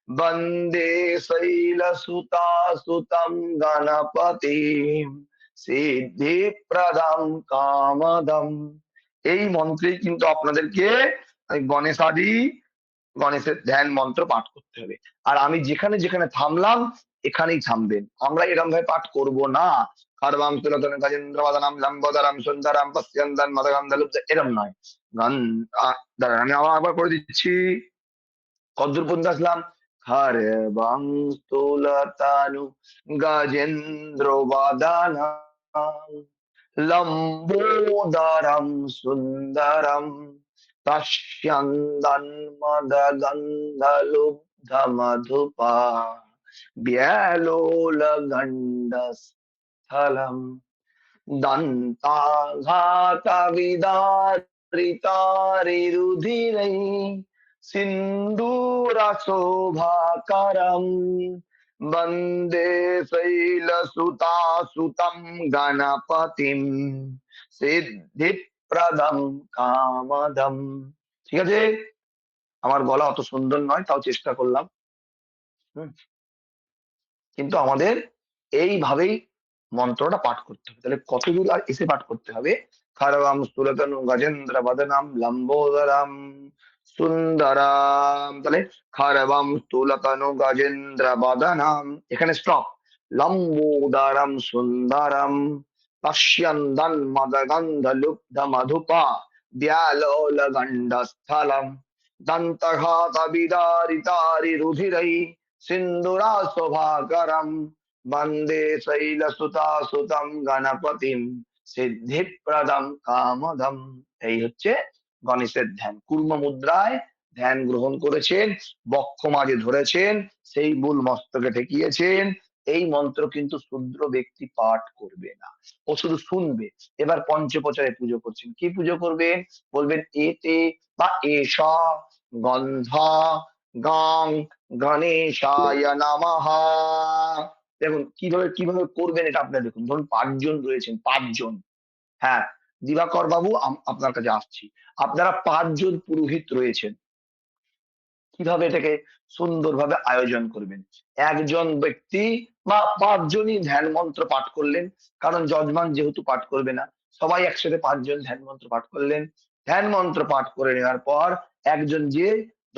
বন্দে শৈলসুতাসুতম গণপতিম সিদ্ধিপ্রদম কামদম। এই মন্ত্রে কিন্তু আপনাদেরকে গণেশের ধ্যান মন্ত্র পাঠ করতে হবে। আর আমি যেখানে যেখানে থামলাম এখানেই থামবেন। আমরা এরকম ভাবে পাঠ করব না। খর্বাং তুলতনু গজেন্দ্র বদনাম লম্বোদরম সুন্দরম পশ্যন্দন মদগন্ধলুব্ধ, এরম নয়। দাঁড়ান, আমি আবার করে দিচ্ছি। কদ্দূর পর্যন্ত আসলাম? খর্বাং তুলতনু গজেন্দ্র বদনাম লম্বোদরম সুন্দরম পশ্যন্দন মদগন্ধলুব্ধ মধুপা ব্যালোল গণ্ডস্থলম দন্তাঘাত বিদারিতারিরুধিरै সিন্দূরশোভাকরম বন্দে শৈলসুতাসুতম গণপতিম সিদ্ধিপ্রদম কামদম। ঠিক আছে? আমার গলা অত সুন্দর নয়, তাও চেষ্টা করলাম। কিন্তু আমাদের এইভাবেই মন্ত্রটা পাঠ করতে হবে। তাহলে কতদূর আর এসে পাঠ করতে হবে? খর্বং তুলতনু গজেন্দ্র বদনাম লম্বোদরম সুন্দরম। তাহলে খর্বং তুলতনু গজেন্দ্র বদনাম, এখানে স্টপ। লম্বোদরম সুন্দরম পশ্যন্দন মদগন্ধলুব্ধ মধুপা ব্যালোল গণ্ডস্থলম দন্তঘাত বিদারিতারিরুধিरै সিন্দূরাশোভাকরম বন্দে শৈলসুতাসুতম গণপতিম সিদ্ধিপ্রদম কামদম। এই হচ্ছে গণেশের ধ্যান। কূর্ম মুদ্রায় ধ্যান গ্রহণ করেছেন, বক্ষ মাঝে ধরেছেন, সেই মূল মস্তকে ঠেকিয়েছেন। এই মন্ত্র কিন্তু শূদ্র ব্যক্তি পাঠ করবে না, ও শুধু শুনবে। এবার পঞ্চপ্রচারে পুজো করছেন, কি পুজো করবেন? বলবেন এতে বা এষা গন্ধা গাং গণেশায় নমঃ। দেখুন কিভাবে কিভাবে করবেন এটা আপনারা দেখুন। ধরুন 5 জন রয়েছেন, 5 জন। হ্যাঁ, দিবাকর বাবু আপনার কাছে আসছি। আপনারা 5 জন পুরোহিত রয়েছেন। কিভাবে এটাকে সুন্দরভাবে আয়োজন করবেন? একজন ব্যক্তি বা 5 জনই ধ্যান মন্ত্র পাঠ করলেন, কারণ যজমান যেহেতু পাঠ করবে না, সবাই একসাথে 5 জন ধ্যান মন্ত্র পাঠ করলেন। ধ্যান মন্ত্র পাঠ করে নেওয়ার পর একজন যে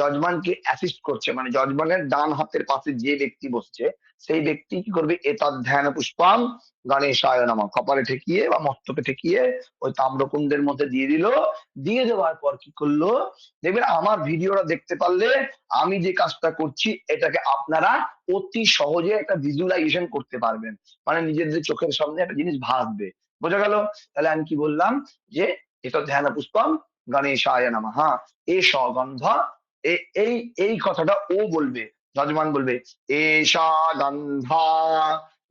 যজমানকে অ্যাসিস্ট করছে, মানে যজমানের ডান হাতের পাশে যে ব্যক্তি বসছে, সেই ব্যক্তি কি করবে? এতদ ধ্যান পুষ্পাং গণেশায় নমঃ কপালে ঠেকিয়ে বা মস্তকে ঠেকিয়ে ওই তাম্রকুণ্ডের মধ্যে দিয়ে দিল। দিয়ে দেওয়ার পর কি করলো? দেখবেন আমার ভিডিওটা দেখতে পারলে আমি যে কাজটা করছি এটাকে আপনারা অতি সহজে একটা ভিজুয়ালাইজেশন করতে পারবেন, মানে নিজেদের চোখের সামনে একটা জিনিস ভাসবে। বোঝা গেল? তাহলে আমি কি বললাম? যে এটা ধ্যান পুষ্পম গণেশায় নমঃ। হ্যাঁ, এ সগন্ধ, এই এই কথাটা ও বলবে, যজমান বলবে এষা গন্ধা।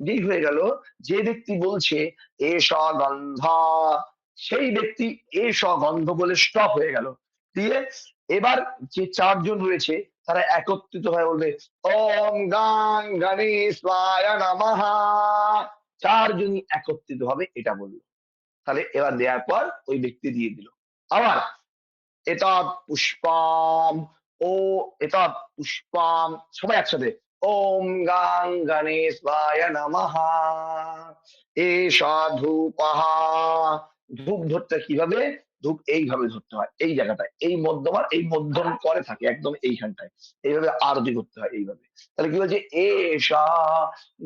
যেই হয়ে গেল, যে ব্যক্তি বলছে এষা গন্ধা, সেই ব্যক্তি এষা গন্ধ বলে স্টপ হয়ে গেল। দিয়ে এবার যে 4 জন রয়েছে তারা একত্রিত হয়ে বলবে ওম গাং গণেশায় নমঃ। 4 জনই একত্রিত হবে এটা বললো। তাহলে এবার দেওয়ার পর ওই ব্যক্তি দিয়ে দিল। আবার এতদ পুষ্পাম, ও এতদ পুষ্পাম, সবাই একসাথে ওম গাং গণেশায় নমঃ। এষা ধূপঃ। ধূপ ধরতে কিভাবে? ধূপ এইভাবে ধরতে হয়, এই জায়গাটায়, এই মধ্যমার এই মধ্যম করে থাকে একদম এইখানটায়, এইভাবে আরতি করতে হয় এইভাবে। তাহলে কি বলছে? এষা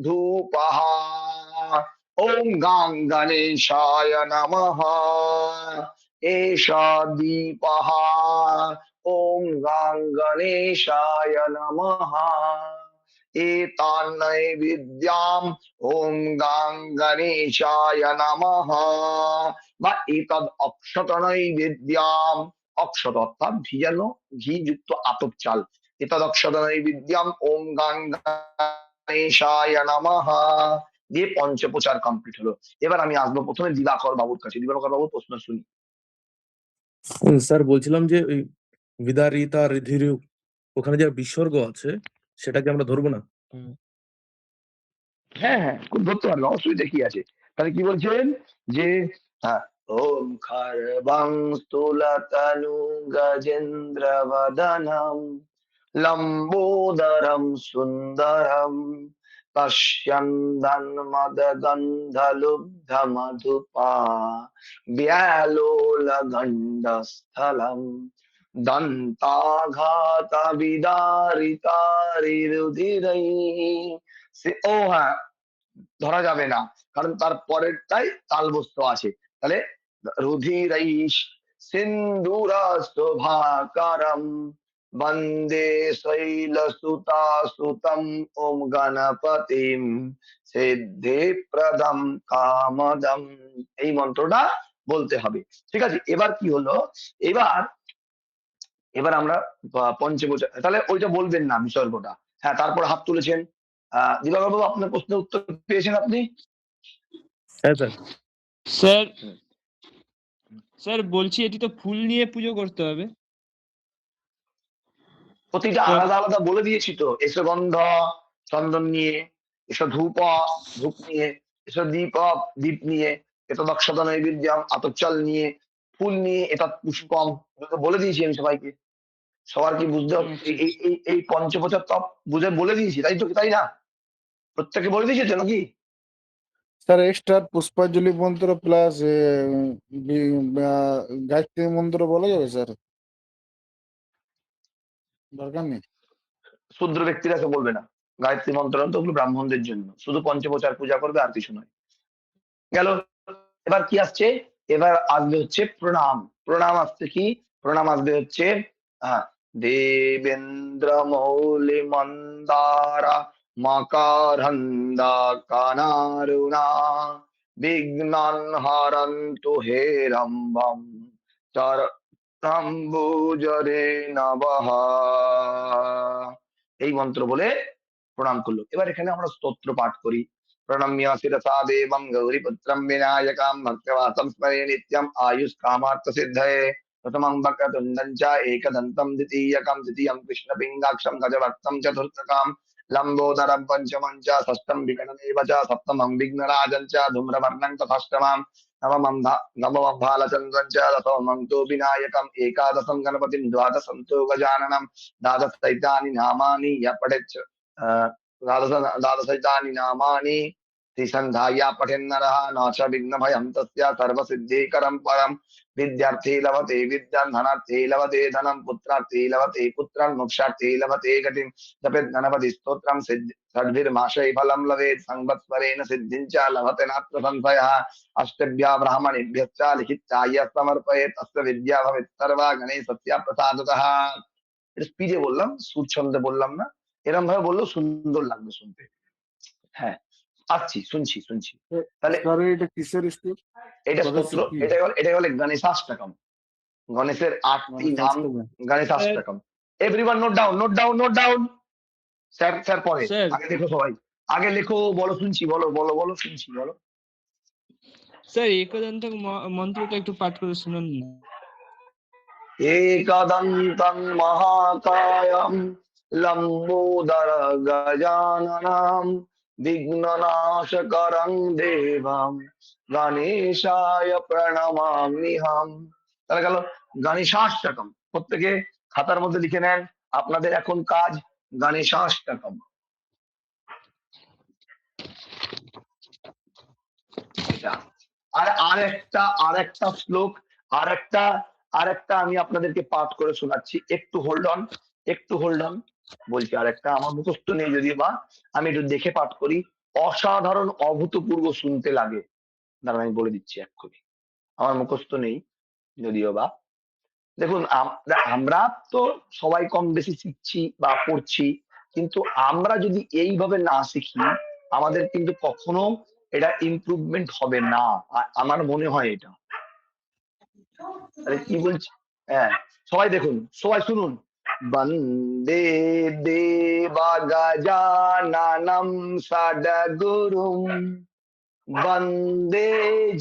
ধূপঃ ওম গাং গণেশায় নমঃ। এষা দীপঃ ওম গাং গণেশায় নমঃ। एतान् नैवेद्याम् ओम গাং গণেশায় নমঃ বা এতদ অক্ষত নৈবেদ্যাম, অক্ষত অর্থাৎ ভিজানো ঘিযুক্ত আতপ চাল, এতদ অক্ষত নৈবেদ্যাম ওম গাং গণেশায় নমঃ দিয়ে পঞ্চপ্রচার কমপ্লিট হলো। এবার আমি আসবো প্রথমে দিবাকর বাবুর কাছে। দিবাকর বাবুর প্রশ্ন শুনি। স্যার বলছিলাম যে ওই বিদারিতা রিধির ওখানে যে বিসর্গ আছে সেটাকে আমরা ধরবো না? হ্যাঁ হ্যাঁ, খুব ধরতে পারবে, অসুবিধা কি আছে। তাহলে কি বলছেন যে হ্যাঁ, ওম খর্বং স্থূলতনু গজেন্দ্র বদনম লম্বোদরম সুন্দরম পশ্যন্দন মদগন্ধলুব্ধ মধুপা ব্যালোল গণ্ডস্থলম দন্তাঘাত বিদারিতারিরুধিরৈ। ও হ্যাঁ, ধরা যাবে না, কারণ তার পরেরটাই তালবস্ত আছে। তাহলে রুধিরৈষ সিন্দুরাস্তভাকারম বন্দে শৈলসুতাসুতম ওম গণপতিম সিদ্ধি প্রদম কামদম। এই মন্ত্রটা বলতে হবে। ঠিক আছে, এবার কি হলো, এবার এবার আমরা পঞ্চবচন, তাহলে ওইটা বলবেন না বিসর্গটা। হ্যাঁ, তারপর হাত তুলেছেন। দিবাকর বাবু, আপনার প্রশ্নের উত্তর পেয়েছেন আপনি? হ্যাঁ স্যার। স্যার স্যার বলছি এটি তো ফুল নিয়ে পুজো করতে হবে। প্রতিটা আলাদা আলাদা বলে দিয়েছি তো, এসো গন্ধ চন্দন নিয়ে, এসো ধূপ ধূপ নিয়ে, এসো দীপ নিয়ে, এত দক্ষতা নৈবেদ্যম আতপ চাল নিয়ে, ফুল নিয়ে এটা পুষ্পম, বলে দিয়েছি আমি সবাইকে। সবার কি বুঝতে এই পঞ্চপ্রচার তপ বুঝে বলে দিয়েছি, তাই তো, তাই না? প্রত্যেকে বলে দিয়েছে তো নাকি? স্যার এক্সট্রা পুষ্পাঞ্জলি মন্ত্র প্লাস গায়ত্রী মন্ত্র বলা যাবে স্যার? দরকার নেই? শূদ্র ব্যক্তিরা তো বলবে না, গায়ত্রী মন্ত্র তো ওগুলো ব্রাহ্মণদের জন্য, শুধু পঞ্চপ্রচার পূজা করবে আর কিছু নয়। গেল। এবার কি আসছে, এবার আসবে হচ্ছে প্রণাম। প্রণাম আসছে কি, প্রণাম আসবে হচ্ছে দেবেন্দ্র মৌলি মন্দারা মকারন্দা কানারুণা বিঘ্নান হরন্তু হেরম্বম চরম্বুজরে নবঃ। এই মন্ত্র বলে প্রণাম করলো। এবার এখানে আমরা স্তোত্র পাঠ করি। प्रणम्य शिरसा देवं गौरीपुत्रं विनायकं भक्तवासं स्मरे नित्यम् आयुष्कामार्थसिद्धये प्रथमं वक्रतुण्डं च एकदन्तं द्वितीयकं द्वितीयं कृष्णपिङ्गाक्षं गजवक्त्रं चतुर्थकं लम्बोदरं पञ्चमं च षष्ठं विकटमेव च सप्तमं विघ्नराजं च धूम्रवर्णं तथाष्टमं नवमं भालचन्द्रं च दशमं तु विनायकम् एकादशं गणपतिं द्वादशं तु गजाननं द्वादशैतानि नामानि यः पठेत् द्वादशैतानि नामानि त्रिसन्ध्याया पठेन्नरः न च विघ्नभयं तस्य सर्वसिद्धिकरं परं विद्यार्थी लभते विद्यां धनार्थी लभते धनं पुत्रार्थी लभते पुत्रं मोक्षार्थी लभते गतिं जपेत् गणपति स्तोत्रं षड्भिर्माशै फलं लभेत् संवत्सरेण सिद्धिं च लभते नात्र संशयः अष्टभ्यः ब्राह्मणेभ्यश्च लिखित्वा यः समर्पयेत् तस्य विद्या भवेत् सर्वा गणेशस्य प्रसादतः। এটা স্পিডে বললাম, সুর ছন্দে বললাম না, এরকম ভাবে বললেও সুন্দর লাগবে শুনতে। হ্যাঁ, আসছি, শুনছি শুনছি। তাহলে স্যার এটা কিসের স্টেপ? এটা স্তোত্র, এটা হলো গণেশাষ্টকম, গণেশের 8টি নাম, Ganeshashtakam. Everyone note down, note down, note down. Sir sir পরে, স্যার আগে লেখো সবাই, আগে লেখো, বলো শুনছি, বলো বলো বলো শুনছি, বলো। স্যার একদন্তক মন্ত্রটা একটু পাঠ করে শুনুন না। एकदन्तं महाकायं लम्बोदर गजाननं विघ्ननाशकरं देवं गणेशाय প্রণমাম্যহম। তাহলে গেল গণেশাষ্টকম। প্রত্যেকে খাতার মধ্যে লিখে নেন, আপনাদের এখন কাজ গণেশাষ্টকম। এটা আর একটা শ্লোক, আরেকটা আমি আপনাদেরকে পাঠ করে শোনাচ্ছি, একটু হোল্ড অন, একটু হোল্ড অন। বলছি আরেকটা আমার মুখস্থ নেই যদিও বা, আমি একটু দেখে পাঠ করি, অসাধারণ অভূতপূর্ব শুনতে লাগে। দাঁড়ান আমি বলে দিচ্ছি এক্ষুনি, আমার মুখস্থ নেই যদিও বা। দেখুন আমরা তো সবাই কম বেশি শিখছি বা পড়ছি, কিন্তু আমরা যদি এইভাবে না শিখি আমাদের কিন্তু কখনো এটা ইমপ্রুভমেন্ট হবে না। আমার মনে হয় এটা। আরে কি বলছি, হ্যাঁ সবাই দেখুন, সবাই শুনুন। বন্দে দেবা গজাননম সদ্গুরুম বন্দে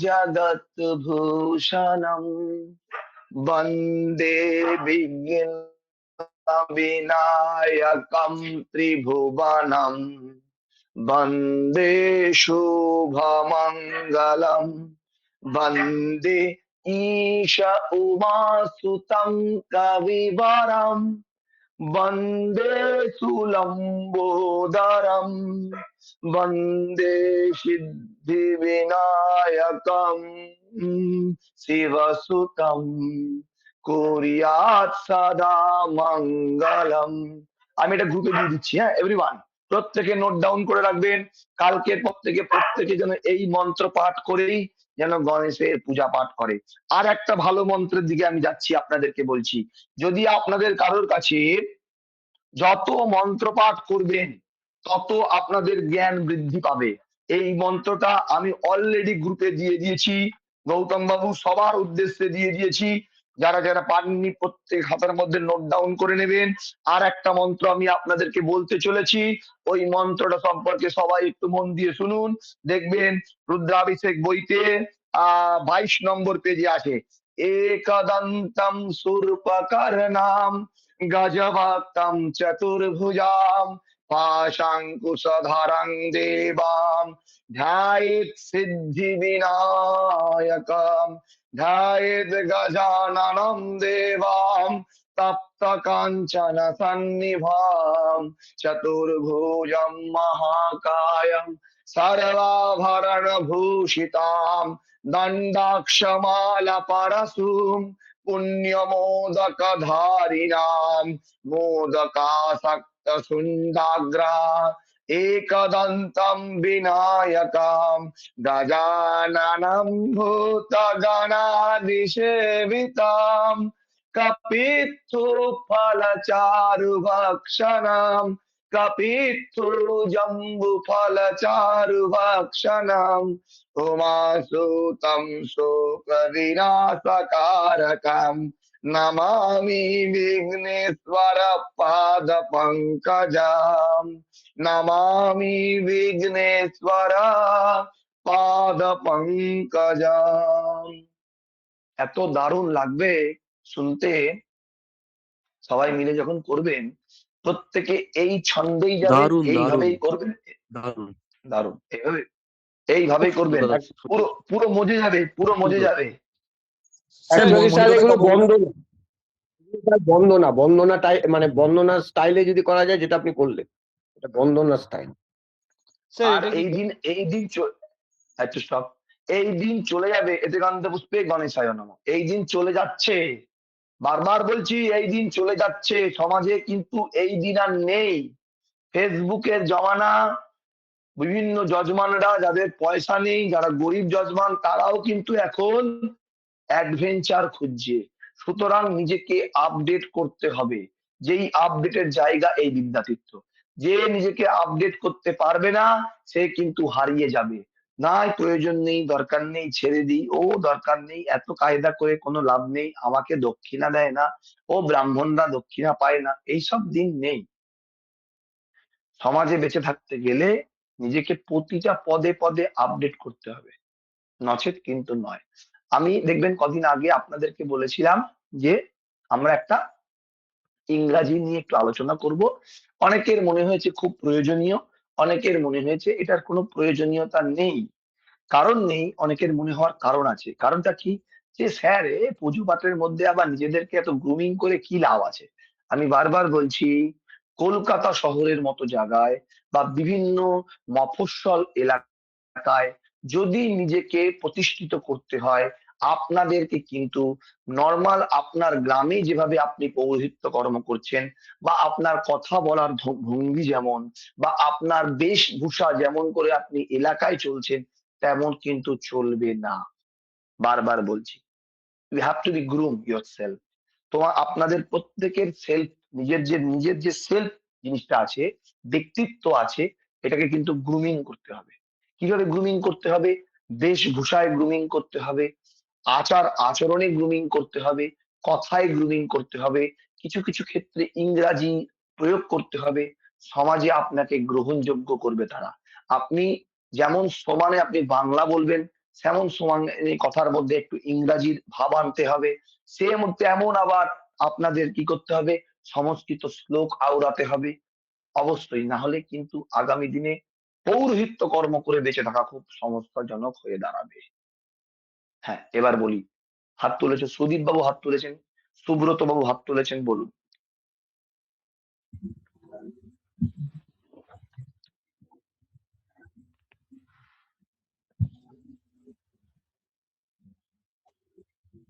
জগৎ ভূষণম বন্দে বিঘ্ন বিনায়কম ত্রিভুবনম বন্দে শুভমঙ্গলম বন্দে ঈশ উমাসুতম কবিবরম বন্দে সুলম্বোদরম বন্দে সিদ্ধি বিনায়কম শিবসুতম কুরিয়াত সদা মঙ্গলম। আমি এটা গ্রুপে দিয়ে দিচ্ছি, হ্যাঁ এভরিওয়ান প্রত্যেকে নোট ডাউন করে রাখবেন। কালকের পর থেকে প্রত্যেকে যেন এই মন্ত্র পাঠ করেই যেন গণেশের পূজা পাঠ করে। আর একটা ভালো মন্ত্রের দিকে আমি যাচ্ছি, আপনাদেরকে বলছি, যদি আপনাদের কারোর কাছে যত মন্ত্র পাঠ করবেন তত আপনাদের জ্ঞান বৃদ্ধি পাবে। এই মন্ত্রটা আমি অলরেডি গ্রুপে দিয়ে দিয়েছি, গৌতম বাবু সবার উদ্দেশ্যে দিয়ে দিয়েছি। যারা যারা পাননি প্রত্যেক হাতের মধ্যে নোট ডাউন করে নেবেন। আর একটা মন্ত্র আমি আপনাদেরকে বলতে চলেছি, ওই মন্ত্রটা সম্পর্কে সবাই একটু মন দিয়ে শুনুন। দেখবেন রুদ্রাভিষেক বইতে 22 নম্বর পেজে আছে, একদন্তম শূর্পকর্ণাম গজভক্তম চতুর্ভুজাম পাশাঙ্কুশধরং দেবাম ধ্যায়েৎ সিদ্ধি বিনায়কম ধ্যায়েৎ গজাননম দেবাম তপ্ত কাঞ্চন সন্নিভাম চতুর্ভুজম মহাকায়ম সর্বাভরণ ভূষিতাম দণ্ডাক্ষমালা পরশুম পুণ্যমোদক ধারিণাম মোদকাসক্ত সুন্দাগ্রা একদন্তম বিনায়কম গজাননম ভূতগণাদিসেবিতাম কপিত্থু ফলচারুভক্ষণম কপিত্থু জম্বু ফলচারুভক্ষণম উমাসুতম শোক বিনাশকারকম নমামি বিঘ্নেশ্বর পাদ পঙ্কজম নমামি বিঘ্নেশ্বর পাদ পঙ্কজম। এত দারুণ লাগবে শুনতে, সবাই মিলে যখন করবেন প্রত্যেকে এই ছন্দেই যাবেন, দারুণ দারুণ এইভাবেই করবেন। দারুণ দারুণ, এইভাবেই খুব করবেন, সুন্দর দাদা, খুব পুরো পুরো মজে যাবে, পুরো মজে সুন্দর। যাবে। স্যার Actually স্যার এগুলো মণিদাদা বন্দনা, এগুলো বন্দনা বন্দনা মানে বন্দনা স্টাইলে যদি করা যায়, যেটা আপনি করলেন এটা বন্দনা স্টাইল। স্যার আর এটা কি এই দিন একটু স্টপ, এই দিন চলে যাবে এতে গন্ধ পুষ্পে গণেশায় নমঃ। এই দিন চলে যাচ্ছে, বারবার বলছি এই দিন চলে যাচ্ছে, সমাজে কিন্তু এই দিন আর নেই। ফেসবুকের জমানা, বিভিন্ন যজমানরা যাদের পয়সা নেই, যারা গরিব যজমান, তারাও কিন্তু এখন অ্যাডভেঞ্চার খুঁজছে। সুতরাং নিজেকে আপডেট করতে হবে। যেই আপডেটের জায়গা এই বিদ্যাতীর্থ, যে নিজেকে আপডেট করতে পারবে না সে কিন্তু হারিয়ে যাবে। নাই প্রয়োজন নেই, দরকার নেই, ছেড়ে দিই, ও দরকার নেই, এত কায়দা করে কোনো লাভ নেই, আমাকে দক্ষিণা দেয় না, ও ব্রাহ্মণরা দক্ষিণা পায় না, এইসব দিন নেই। সমাজে বেঁচে থাকতে গেলে নিজেকে প্রতিটা পদে পদে আপডেট করতে হবে, নচেত কিন্তু নয়। আমি দেখবেন কদিন আগে আপনাদেরকে বলেছিলাম যে আমরা একটা ইংরাজি নিয়ে একটু আলোচনা করব। অনেকের মনে হয়েছে খুব প্রয়োজনীয়, অনেকের মনে হয়েছে এটার কোনো প্রয়োজনীয়তা নেই। কারণ নেই, অনেকের মনে হওয়ার কারণ আছে। কারণটা কি, যে স্যার পুজো পাঠের মধ্যে আবার নিজেদেরকে এত গ্রুমিং করে কি লাভ আছে। আমি বারবার বলছি, কলকাতা শহরের মতো জায়গায় বা বিভিন্ন মফস্বল এলাকায় যদি নিজেকে প্রতিষ্ঠিত করতে হয়, আপনাদেরকে কিন্তু নর্মাল আপনার গ্রামে যেভাবে আপনি পৌরোহিত্য কর্ম করছেন, বা আপনার কথা বলার ভঙ্গি যেমন, বা আপনার বেশভূষা যেমন করে আপনি এলাকায় চলছেন, তেমন কিন্তু চলবে না। বারবার বলছি, you have to be groom yourself. তোমার আপনাদের প্রত্যেকের সেলফ, নিজের যে সেলফ জিনিসটা আছে, ব্যক্তিত্ব আছে, এটাকে কিন্তু গ্রুমিং করতে হবে। কিভাবে গ্রুমিং করতে হবে? বেশভূষায় গ্রুমিং করতে হবে, আচার আচরণে গ্রুমিং করতে হবে, কথায় গ্রুমিং করতে হবে, কিছু কিছু ক্ষেত্রে ইংরাজি প্রয়োগ করতে হবে, সমাজে আপনাকে গ্রহণযোগ্য করবে তারা। আপনি যেমন সমানে আপনি বাংলা বলবেন, তেমন সমানে কথার মধ্যে একটু ইংরাজির ভাব আনতে হবে, তেমন আবার আপনাদের কি করতে হবে, সংস্কৃত শ্লোক আওড়াতে হবে। অবশ্যই, না হলে কিন্তু আগামী দিনে পৌরোহিত্য কর্ম করে বেঁচে থাকা খুব সমস্যাজনক হয়ে দাঁড়াবে। হ্যাঁ, এবার বলি, হাত তুলেছে সুদীপ বাবু, হাত তুলেছেন, সুব্রত বাবু হাত তুলেছেন, বলুন।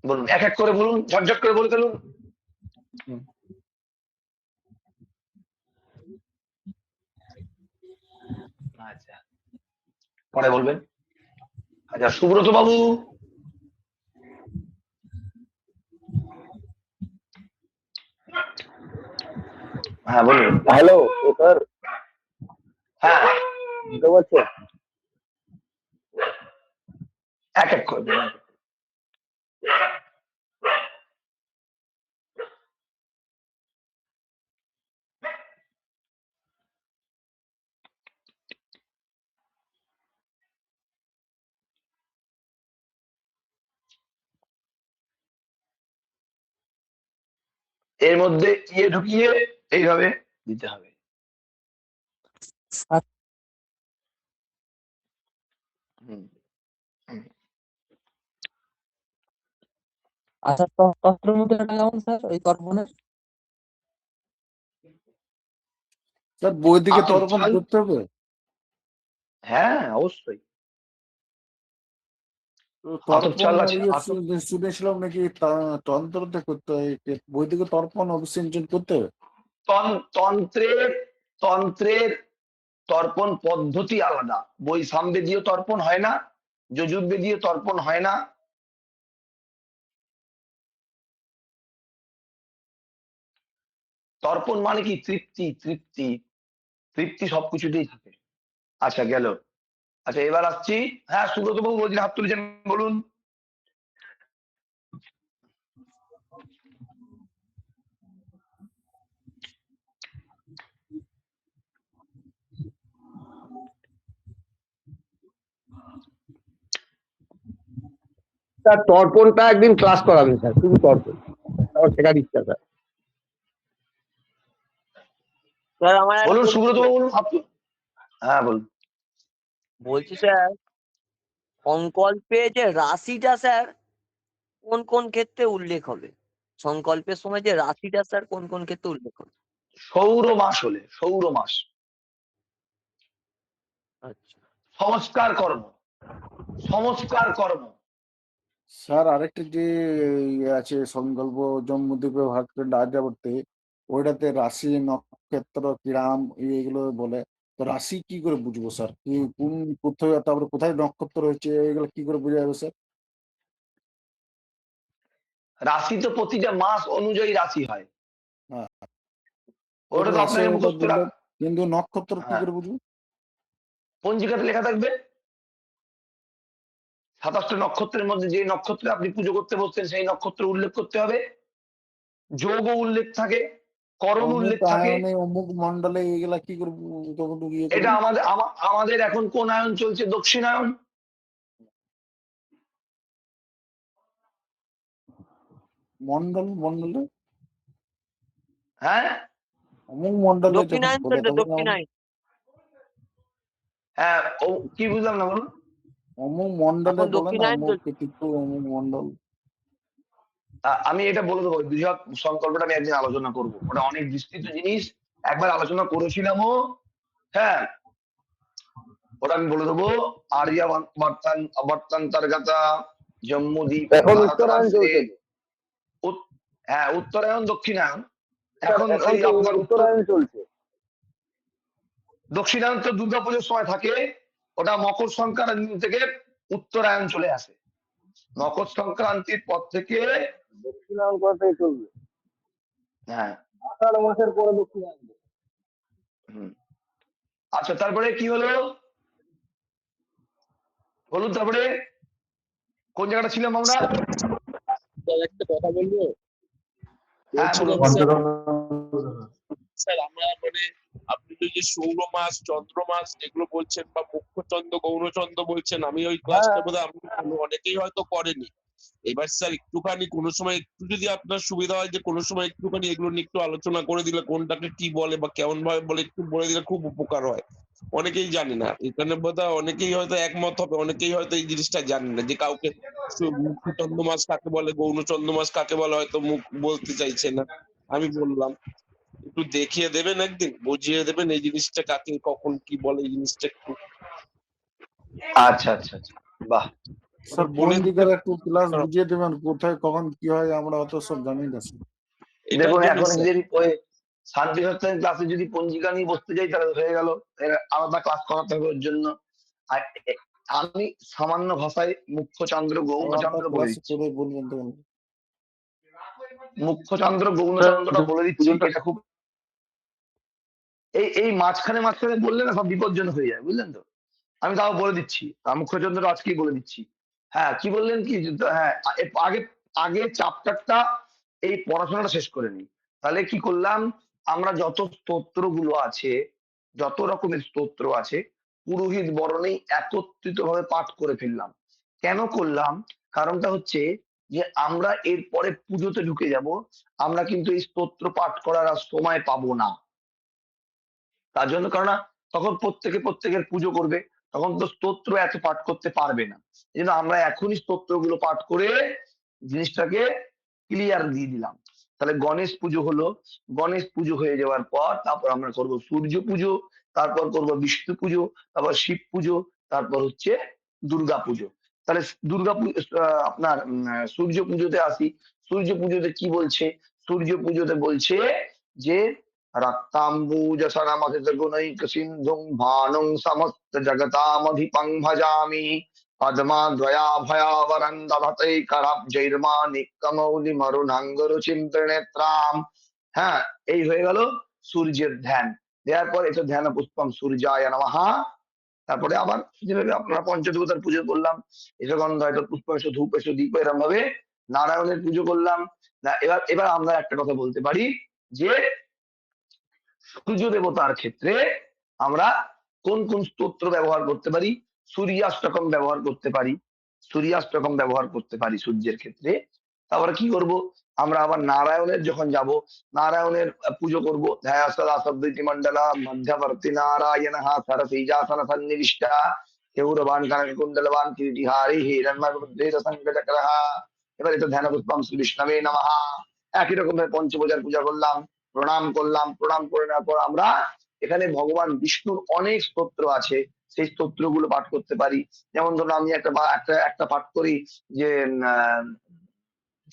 বলুন, এক এক করে বলুন, ঝটঝট করে বলে ফেলুন। আচ্ছা, পরে বলবেন। আচ্ছা, সুব্রত বাবু। হ্যাঁ বলুন। হ্যালো স্যার, হ্যাঁ, বুঝতে পারছেন? এক এক করে বলুন। এর মধ্যে ইয়ে ঢুকিয়ে এইভাবে দিতে হবে। হুম, হুম। আচ্ছা, তন্ত্রের মধ্যে এটা কেমন স্যার, ওই তর্পণের? স্যার বই দিকে আতপ তর্পণ চাল, করতে হবে? হ্যাঁ অবশ্যই। তো আতপ তর্পণ চাল আছে, আতপ। শুনেছিলাম নাকি তন্ত্রতে করতে হয়, বই দিকে তর্পণ অভিষেচন করতে হবে। তন্ত্রের তন্ত্রের তর্পণ পদ্ধতি আলাদা। বই সামবেদীয় তর্পণ হয় না, যজুর্বেদীয় তর্পণ হয় না। তর্পণ মানে কি? তৃপ্তি, তৃপ্তি, তৃপ্তি সবকিছুতেই থাকে। আচ্ছা গেল। আচ্ছা এবার আসছি। হ্যাঁ, সুব্রত বাবু বলছেন, হাত তুলেছেন, বলুন। স্যার তর্পণটা একদিন ক্লাস করাবেন স্যার, শুধু তর্পণ আমার শেখার ইচ্ছা স্যার। স্যার আমার একটা বলুন প্রশ্ন সুব্রত ছিল। বাবু, বলুন, হ্যাঁ বলুন। বলছি স্যার, সংকল্পে যে রাশিটা স্যার কোন কোন ক্ষেত্রে উল্লেখ হবে? সংকল্পের সময় যে রাশিটা স্যার কোন কোন ক্ষেত্রে উল্লেখ হবে? সৌর মাস হলে, সৌর মাস, আচ্ছা। সংস্কার কর্ম, সংস্কার কর্ম। স্যার আরেকটা যে আছে সংকল্প জম্মুদ্বীপে ভাস্কর্য আর্যাবর্তে, ওইটাতে রাশি নক্ষত্র কিরাম এগুলো বলে। তো রাশি কি করে বুঝবো স্যার? কি কোন কোথায়, তারপরে কোথায় নক্ষত্র রয়েছে, এগুলো কি করে বোঝা যাবে স্যার? রাশি তো প্রতিটা মাস অনুযায়ী রাশি হয়, হ্যাঁ, ওটা ওটা তো রাশি আপনাকে ওটা মুখস্থ বললো, কিন্তু নক্ষত্র কি হ্যাঁ, করে বুঝবো? পঞ্জিকাতে লেখা থাকবে। 27টা নক্ষত্রের মধ্যে যে নক্ষত্রে আপনি পুজো করতে বসছেন সেই নক্ষত্র উল্লেখ করতে হবে, যোগ উল্লেখ থাকে, করণ অমুক উল্লেখ থাকে। আয়নে অমুক মন্ডলে এগুলা কি করে তখন ইয়ে এটা করবো? আমাদের এখন কোন আয়ন চলছে? দক্ষিণায়ন। মন্ডলে হ্যাঁ, অমুক মন্ডলে যখন দক্ষিণায়ন বলে চলছে, তখন দক্ষিণায়ন। হ্যাঁ, ও কি বুঝলাম না, বলুন। অমুক মন্ডলে এখন বলে না, দক্ষিণায়ন অমুক চলছে। তীর্থ অমুক মন্ডল। আমি এটা বলে দেবো, বৃহৎ সংকল্পটা আমি একদিন আলোচনা করব, ওটা অনেক বিস্তৃত জিনিস, একবার আলোচনা করেছিলামও। হ্যাঁ, ওটা আমি বলে দেবো। আর্য বর্তান্তর্গতা জম্মুদ্বীপ এখন ভারত উত্তরায়ণ রাষ্ট্রে। চলছে তো। হ্যাঁ, উত্তরায়ণ দক্ষিণায়ন। স্যার এখন এখন ওই তো আপনার উত্তরায়ণ চলছে। দক্ষিণায়ন তো দুর্গাপুজোর সময় থাকে, ওটা মকর সংক্রান্তি থেকে উত্তরায়ণ চলে আসে। মকর সংক্রান্তির পর থেকে দক্ষিণায়ন করা থেকে চলবে, হ্যাঁ, আষাঢ় মাসের পরে দক্ষিণায়ন। হুম। আচ্ছা, তারপরে কি হলো বলুন? তারপরে কোন জায়গাটা ছিলাম আমরা? স্যার একটা কথা বলবো, হ্যাঁ, বলছিলাম বলুন। স্যার, স্যার আমরা মানে আপনি তো যে সৌর মাস, চন্দ্র মাস এগুলো বলছেন বা মুখ্যচন্দ্র গৌরচন্দ্র বলছেন, আমি ওই ক্লাসটা বোধহয় অনেকেই হয়তো করেনি। এবার স্যার একটুখানি কোনো সময় একটু যদি আপনার সুবিধা হয় যে কোনো সময় একটুখানি এগুলো নিয়ে একটু আলোচনা করে দিলে, কোনটাকে কি বলে বা কেমন ভাবে বলে একটু বলে দিলে খুব উপকার হয়। অনেকেই জানে না, এখানে বোধহয় অনেকেই হয়তো একমত হবে, অনেকেই হয়তো এই জিনিসটা জানে না যে কাউকে মুখ্যচন্দ্র মাস কাকে বলে, গৌরচন্দ্র মাস কাকে বলে হয়তো মুখ বলতে চাইছে না। আমি বললাম একটু দেখিয়ে দেবেন, একদিন বুঝিয়ে দেবেন এই জিনিসটা কাকে কখন কি বলে, এই জিনিসটা একটু আচ্ছা, আচ্ছা, আচ্ছা, বাহ। স্যার বলে দিতে। পঞ্জিকার একটু ক্লাস বুঝিয়ে দেবেন, কোথায় কখন কি হয়, আমরা অত সব জানি না স্যার। এটার দেখুন, জন্য এখন স্যার যদি ওই শান্তি সত্যায়ন ক্লাসে যদি পঞ্জিকা নিয়ে বসতে যাই তাহলে হয়ে গেল, আলাদা ক্লাস করাতে হবে ওর জন্য। আর আমি সামান্য ভাষায় মুখ্যচন্দ্র আলাদা গৌণচন্দ্র বলে ক্লাস দিচ্ছি। করে বলবেন তখন। মুখ্যচন্দ্র গৌণচন্দ্রটা বলে দিচ্ছি, পুজোটা এটা খুব এই এই মাঝখানে মাঝখানে বললে না সব বিপজ্জনক হয়ে যায়, বুঝলেন তো? আমি তাও বলে দিচ্ছি, মুখ্যচন্দ্র আজকেই বলে দিচ্ছি। হ্যাঁ, কি বললেন কি হ্যাঁ, আগে আগে চ্যাপ্টারটা এই পড়াশোনাটা শেষ করে নিই। তাহলে কি করলাম, আমরা যত স্তোত্রগুলো আছে, যত রকমের স্তোত্র আছে, পুরোহিত বরণেই একত্রিত ভাবে পাঠ করে ফেললাম। কেন করলাম? কারণটা হচ্ছে যে আমরা এরপরে পুজোতে ঢুকে যাব, আমরা কিন্তু এই স্তোত্র পাঠ করার আর সময় পাবো না। তার জন্য, কারণ তখন প্রত্যেকের পুজো করবে, তখন তো স্তোত্র এত পাঠ করতে পারবে না। এই জন্য আমরা এখনই স্তোত্রগুলো পাঠ করে জিনিসটাকে ক্লিয়ার দিয়ে দিলাম। তাহলে গণেশ পুজো হলো, গণেশ পুজো হয়ে যাওয়ার পর তারপর আমরা করব সূর্য পুজো, তারপর করব বিষ্ণু পুজো, তারপর শিব পুজো, তারপর হচ্ছে দুর্গা পুজো। তাহলে দুর্গা পুজো, আপনার সূর্য পুজোতে আসি। সূর্য পুজোতে কি বলছে? সূর্য পুজোতে বলছে যে रक्ताम्बूजशरमथितगुणैकसिन्धुं भानुं समस्तजगतामधिपं भजामि पद्माद्वयाभयावरन्दभतैकराब्जैर्माणिक्यमौलिमरुणाङ्गरुचिं त्रिनेत्राम्। হ্যাঁ, এই হয়ে গেল সূর্যের ধ্যান। দেওয়ার পর এটা ধ্যান পুষ্পম সূর্যায় নমঃ। তারপরে আবার যেভাবে আপনারা পঞ্চদেবতার পুজো করলাম, এসে গন্ধ হয়তো পুষ্প এসে ধূপ এসে দীপ, এরকম ভাবে নারায়ণের পুজো করলাম। না, এবার এবার আমরা একটা কথা বলতে পারি যে সূর্য দেবতার ক্ষেত্রে আমরা কোন কোন স্তোত্র ব্যবহার করতে পারি? সূর্যাষ্টকম ব্যবহার করতে পারি, সূর্যাষ্টকম ব্যবহার করতে পারি সূর্যের ক্ষেত্রে। তারপরে কি করব, আমরা আবার নারায়ণের যখন যাব, নারায়ণের পুজো করব। ধ্যায়া সদা সদ্বৈতি মন্ডলা মধ্যবর্তী নারায়ণ সরসীজাসন সন্নিবিষ্টা কেউরবান কানক কুণ্ডলবান কিরীটিহারি হিরণ্ময় সংকটকরঃ। এবার এটা ধ্যান পুষ্পম শ্রী বিষ্ণবে নমঃ। একই রকম ভাবে পঞ্চভুজার পূজা করলাম, প্রণাম করলাম, প্রণাম করে নেওয়ার পর আমরা এখানে ভগবান বিষ্ণুর অনেক স্তোত্র আছে, সেই স্তোত্রগুলো পাঠ করতে পারি। যেমন ধরুন আমি একটা পাঠ করি যে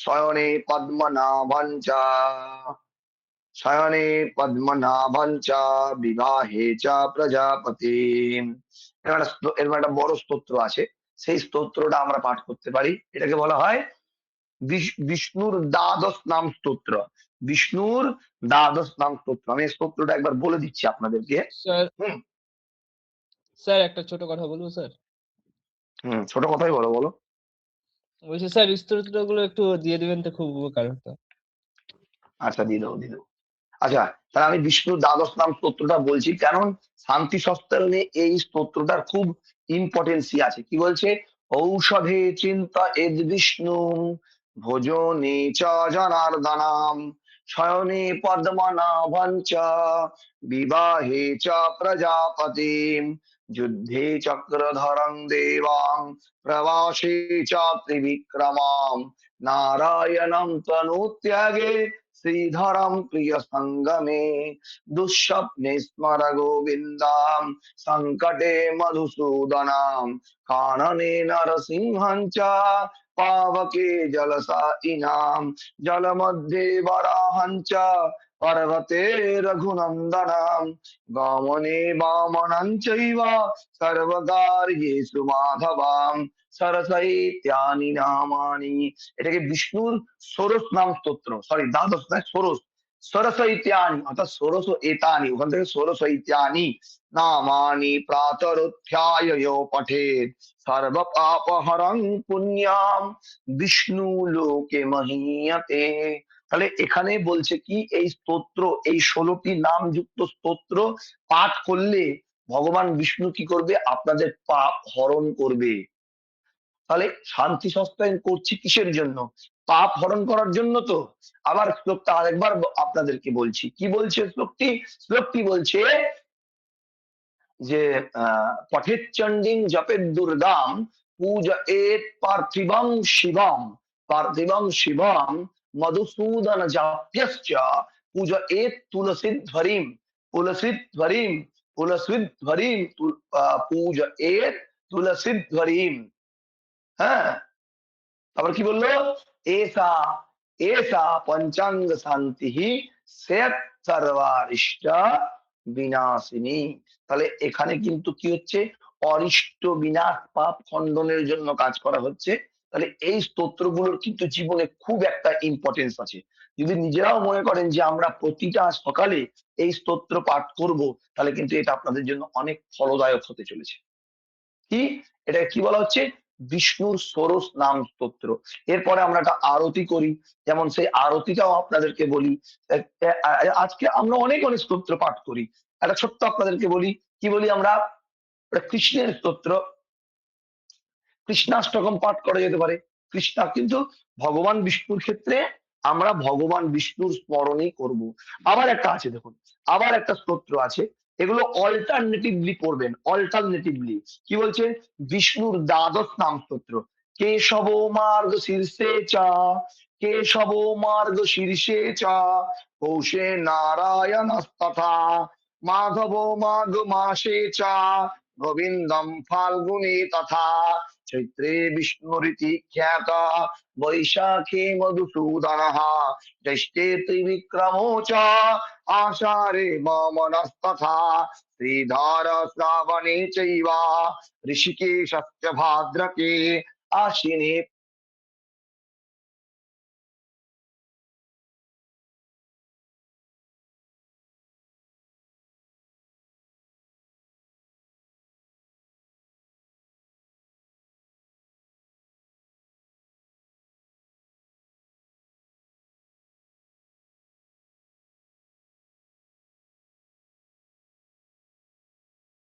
শয়নে পদ্মনাভঞ্চ, শয়নে পদ্মনাভঞ্চ বিবাহে চ প্রজাপতি, এরকম একটা বড় স্তোত্র আছে, সেই স্তোত্রটা আমরা পাঠ করতে পারি। এটাকে বলা হয় বিষ্ণুর দ্বাদশ নাম স্তোত্র। বিষ্ণুর দ্বাদশ নাম স্তোত্র। আমি এই স্তোত্রটা একবার বলে দিচ্ছি আপনাদেরকে। স্যার, হুম স্যার একটা ছোট কথা বলবো স্যার? হুম, ছোট কথাই বলো, বলো। বলছি স্যার স্তোত্রগুলো একটু দিয়ে দিবেন তো খুব উপকার হতো। আচ্ছা, দিয়ে দেবো, দিয়ে দেবো। আচ্ছা, তাহলে আমি বিষ্ণুর দ্বাদশ নাম স্তোত্রটা বলছি, কারণ শান্তি সপ্তাহে এই স্তোত্রটার খুব ইম্পর্টেন্সি আছে। কি বলছে? ঔষধে চিন্তা এদ বিষ্ণু ভোজনে চ জনার্দনাম শয়নে পদ্মনাভঞ্চ বিবাহে চ প্রজাপতিম যুদ্ধে চক্রধরং দেবাং প্রবাসে চ ত্রিবিক্রমাম নারায়ণং তনুত্যাগে শ্রীধরম প্রিয় সঙ্গমে দুঃস্বপ্নে স্মর গোবিন্দাম সংকটে মধুসূদনাম কাননে নরসিংহঞ্চ পাবকে জলসাইনাম জলমধ্যে বরাহঞ্চ পর্বতে রঘুনন্দনাম গমনে বামনঞ্চৈব সর্বকার্যেষু মাধবাম সরসৈত্যানি নামানি। এটাকে বিষ্ণুর ষোড়শ নাম স্তোত্র, সরি দ্বাদশ নয়, ষোড়শ। ষোড়শৈত্যানি অর্থাৎ ষোড়শ এতানি, ওখান থেকে ষোড়শৈত্যানি নামানি প্রাতরুত্থায় পঠেৎ সর্ব পাপহরং পুণ্যাম বিষ্ণু লোকে মহীয়তে। তাহলে এখানে বলছে কি এই স্তোত্র, এই 16টি নামযুক্ত স্তোত্র পাঠ করলে ভগবান বিষ্ণু কি করবে? আপনাদের পাপ হরণ করবে। তাহলে শান্তি সস্তায়ন করছি কিসের জন্য? পাপ হরণ করার জন্য তো। আবার শ্লোকটা আরেকবার আপনাদেরকে বলছি, কি বলছে শ্লোকটি? শ্লোকটি বলছে যে পঠেৎ চণ্ডীং জপেৎ দুর্গাম পূজয়েৎ পার্থিবং শিবম, পার্থিবং শিবম মধুসূদন জাপ্যশ্চ পূজয়েৎ তুলসীধ্বরিম, তুলসীধ্বরিম, তুলসীধ্বরিম, পূজয়েৎ তুলসীধ্বরিম। হ্যাঁ, তারপর কি বললো? এসা এসা পঞ্চাঙ্গ শান্তি স্যাৎ সর্বারিষ্ট বিনাশিনী। তাহলে এখানে কিন্তু কি হচ্ছে? অরিষ্ট বিনাশ, পাপ খণ্ডনের জন্য কাজ করা হচ্ছে। তাহলে এই স্তোত্রগুলোর কিন্তু জীবনে খুব একটা ইম্পর্টেন্স আছে। যদি নিজেরাও মনে করেন যে আমরা প্রতিটা সকালে এই স্তোত্র পাঠ করব, তাহলে কিন্তু এটা আপনাদের জন্য অনেক ফলদায়ক হতে চলেছে। কি এটা কি বলা হচ্ছে? বিষ্ণুর ষোড়শ নাম স্তোত্র। এরপরে আমরা একটা আরতি করি, যেমন সেই আরতিটাও আপনাদেরকে বলি। আজকে আমরা অনেক অনেক স্তোত্র পাঠ করি। একটা ছোট্ট আপনাদেরকে বলি, কি বলি আমরা? কৃষ্ণের স্তোত্র, কৃষ্ণাষ্টকম পাঠ করা যেতে পারে। কৃষ্ণা কিন্তু ভগবান বিষ্ণুর ক্ষেত্রে আমরা ভগবান বিষ্ণুর স্মরণই করব। আবার একটা আছে দেখুন, আবার একটা স্তোত্র আছে, এগুলো অল্টারনেটিভলি পড়বেন, অল্টারনেটিভলি। কি বলছে? বিষ্ণুর দ্বাদশ নাম স্তোত্র। কেশব মার্গ শীর্ষে চা, কেশব মার্গ শীর্ষে চা কৌশে নারায়ণ তথা মাধব মার্গ মাসে চা গোবিন্দম ফাল্গুনে তথা চৈত্রে বিষ্ণুরিতি খ্যাত বৈশাখে মধুসূদনঃ জ্যৈষ্ঠে ত্রিবিক্রমো চ আষাঢ়ে বামনস্তথা শ্রীধর শ্রাবণে চৈব ঋষিকেশস্য ভাদ্রকে আশ্বিনে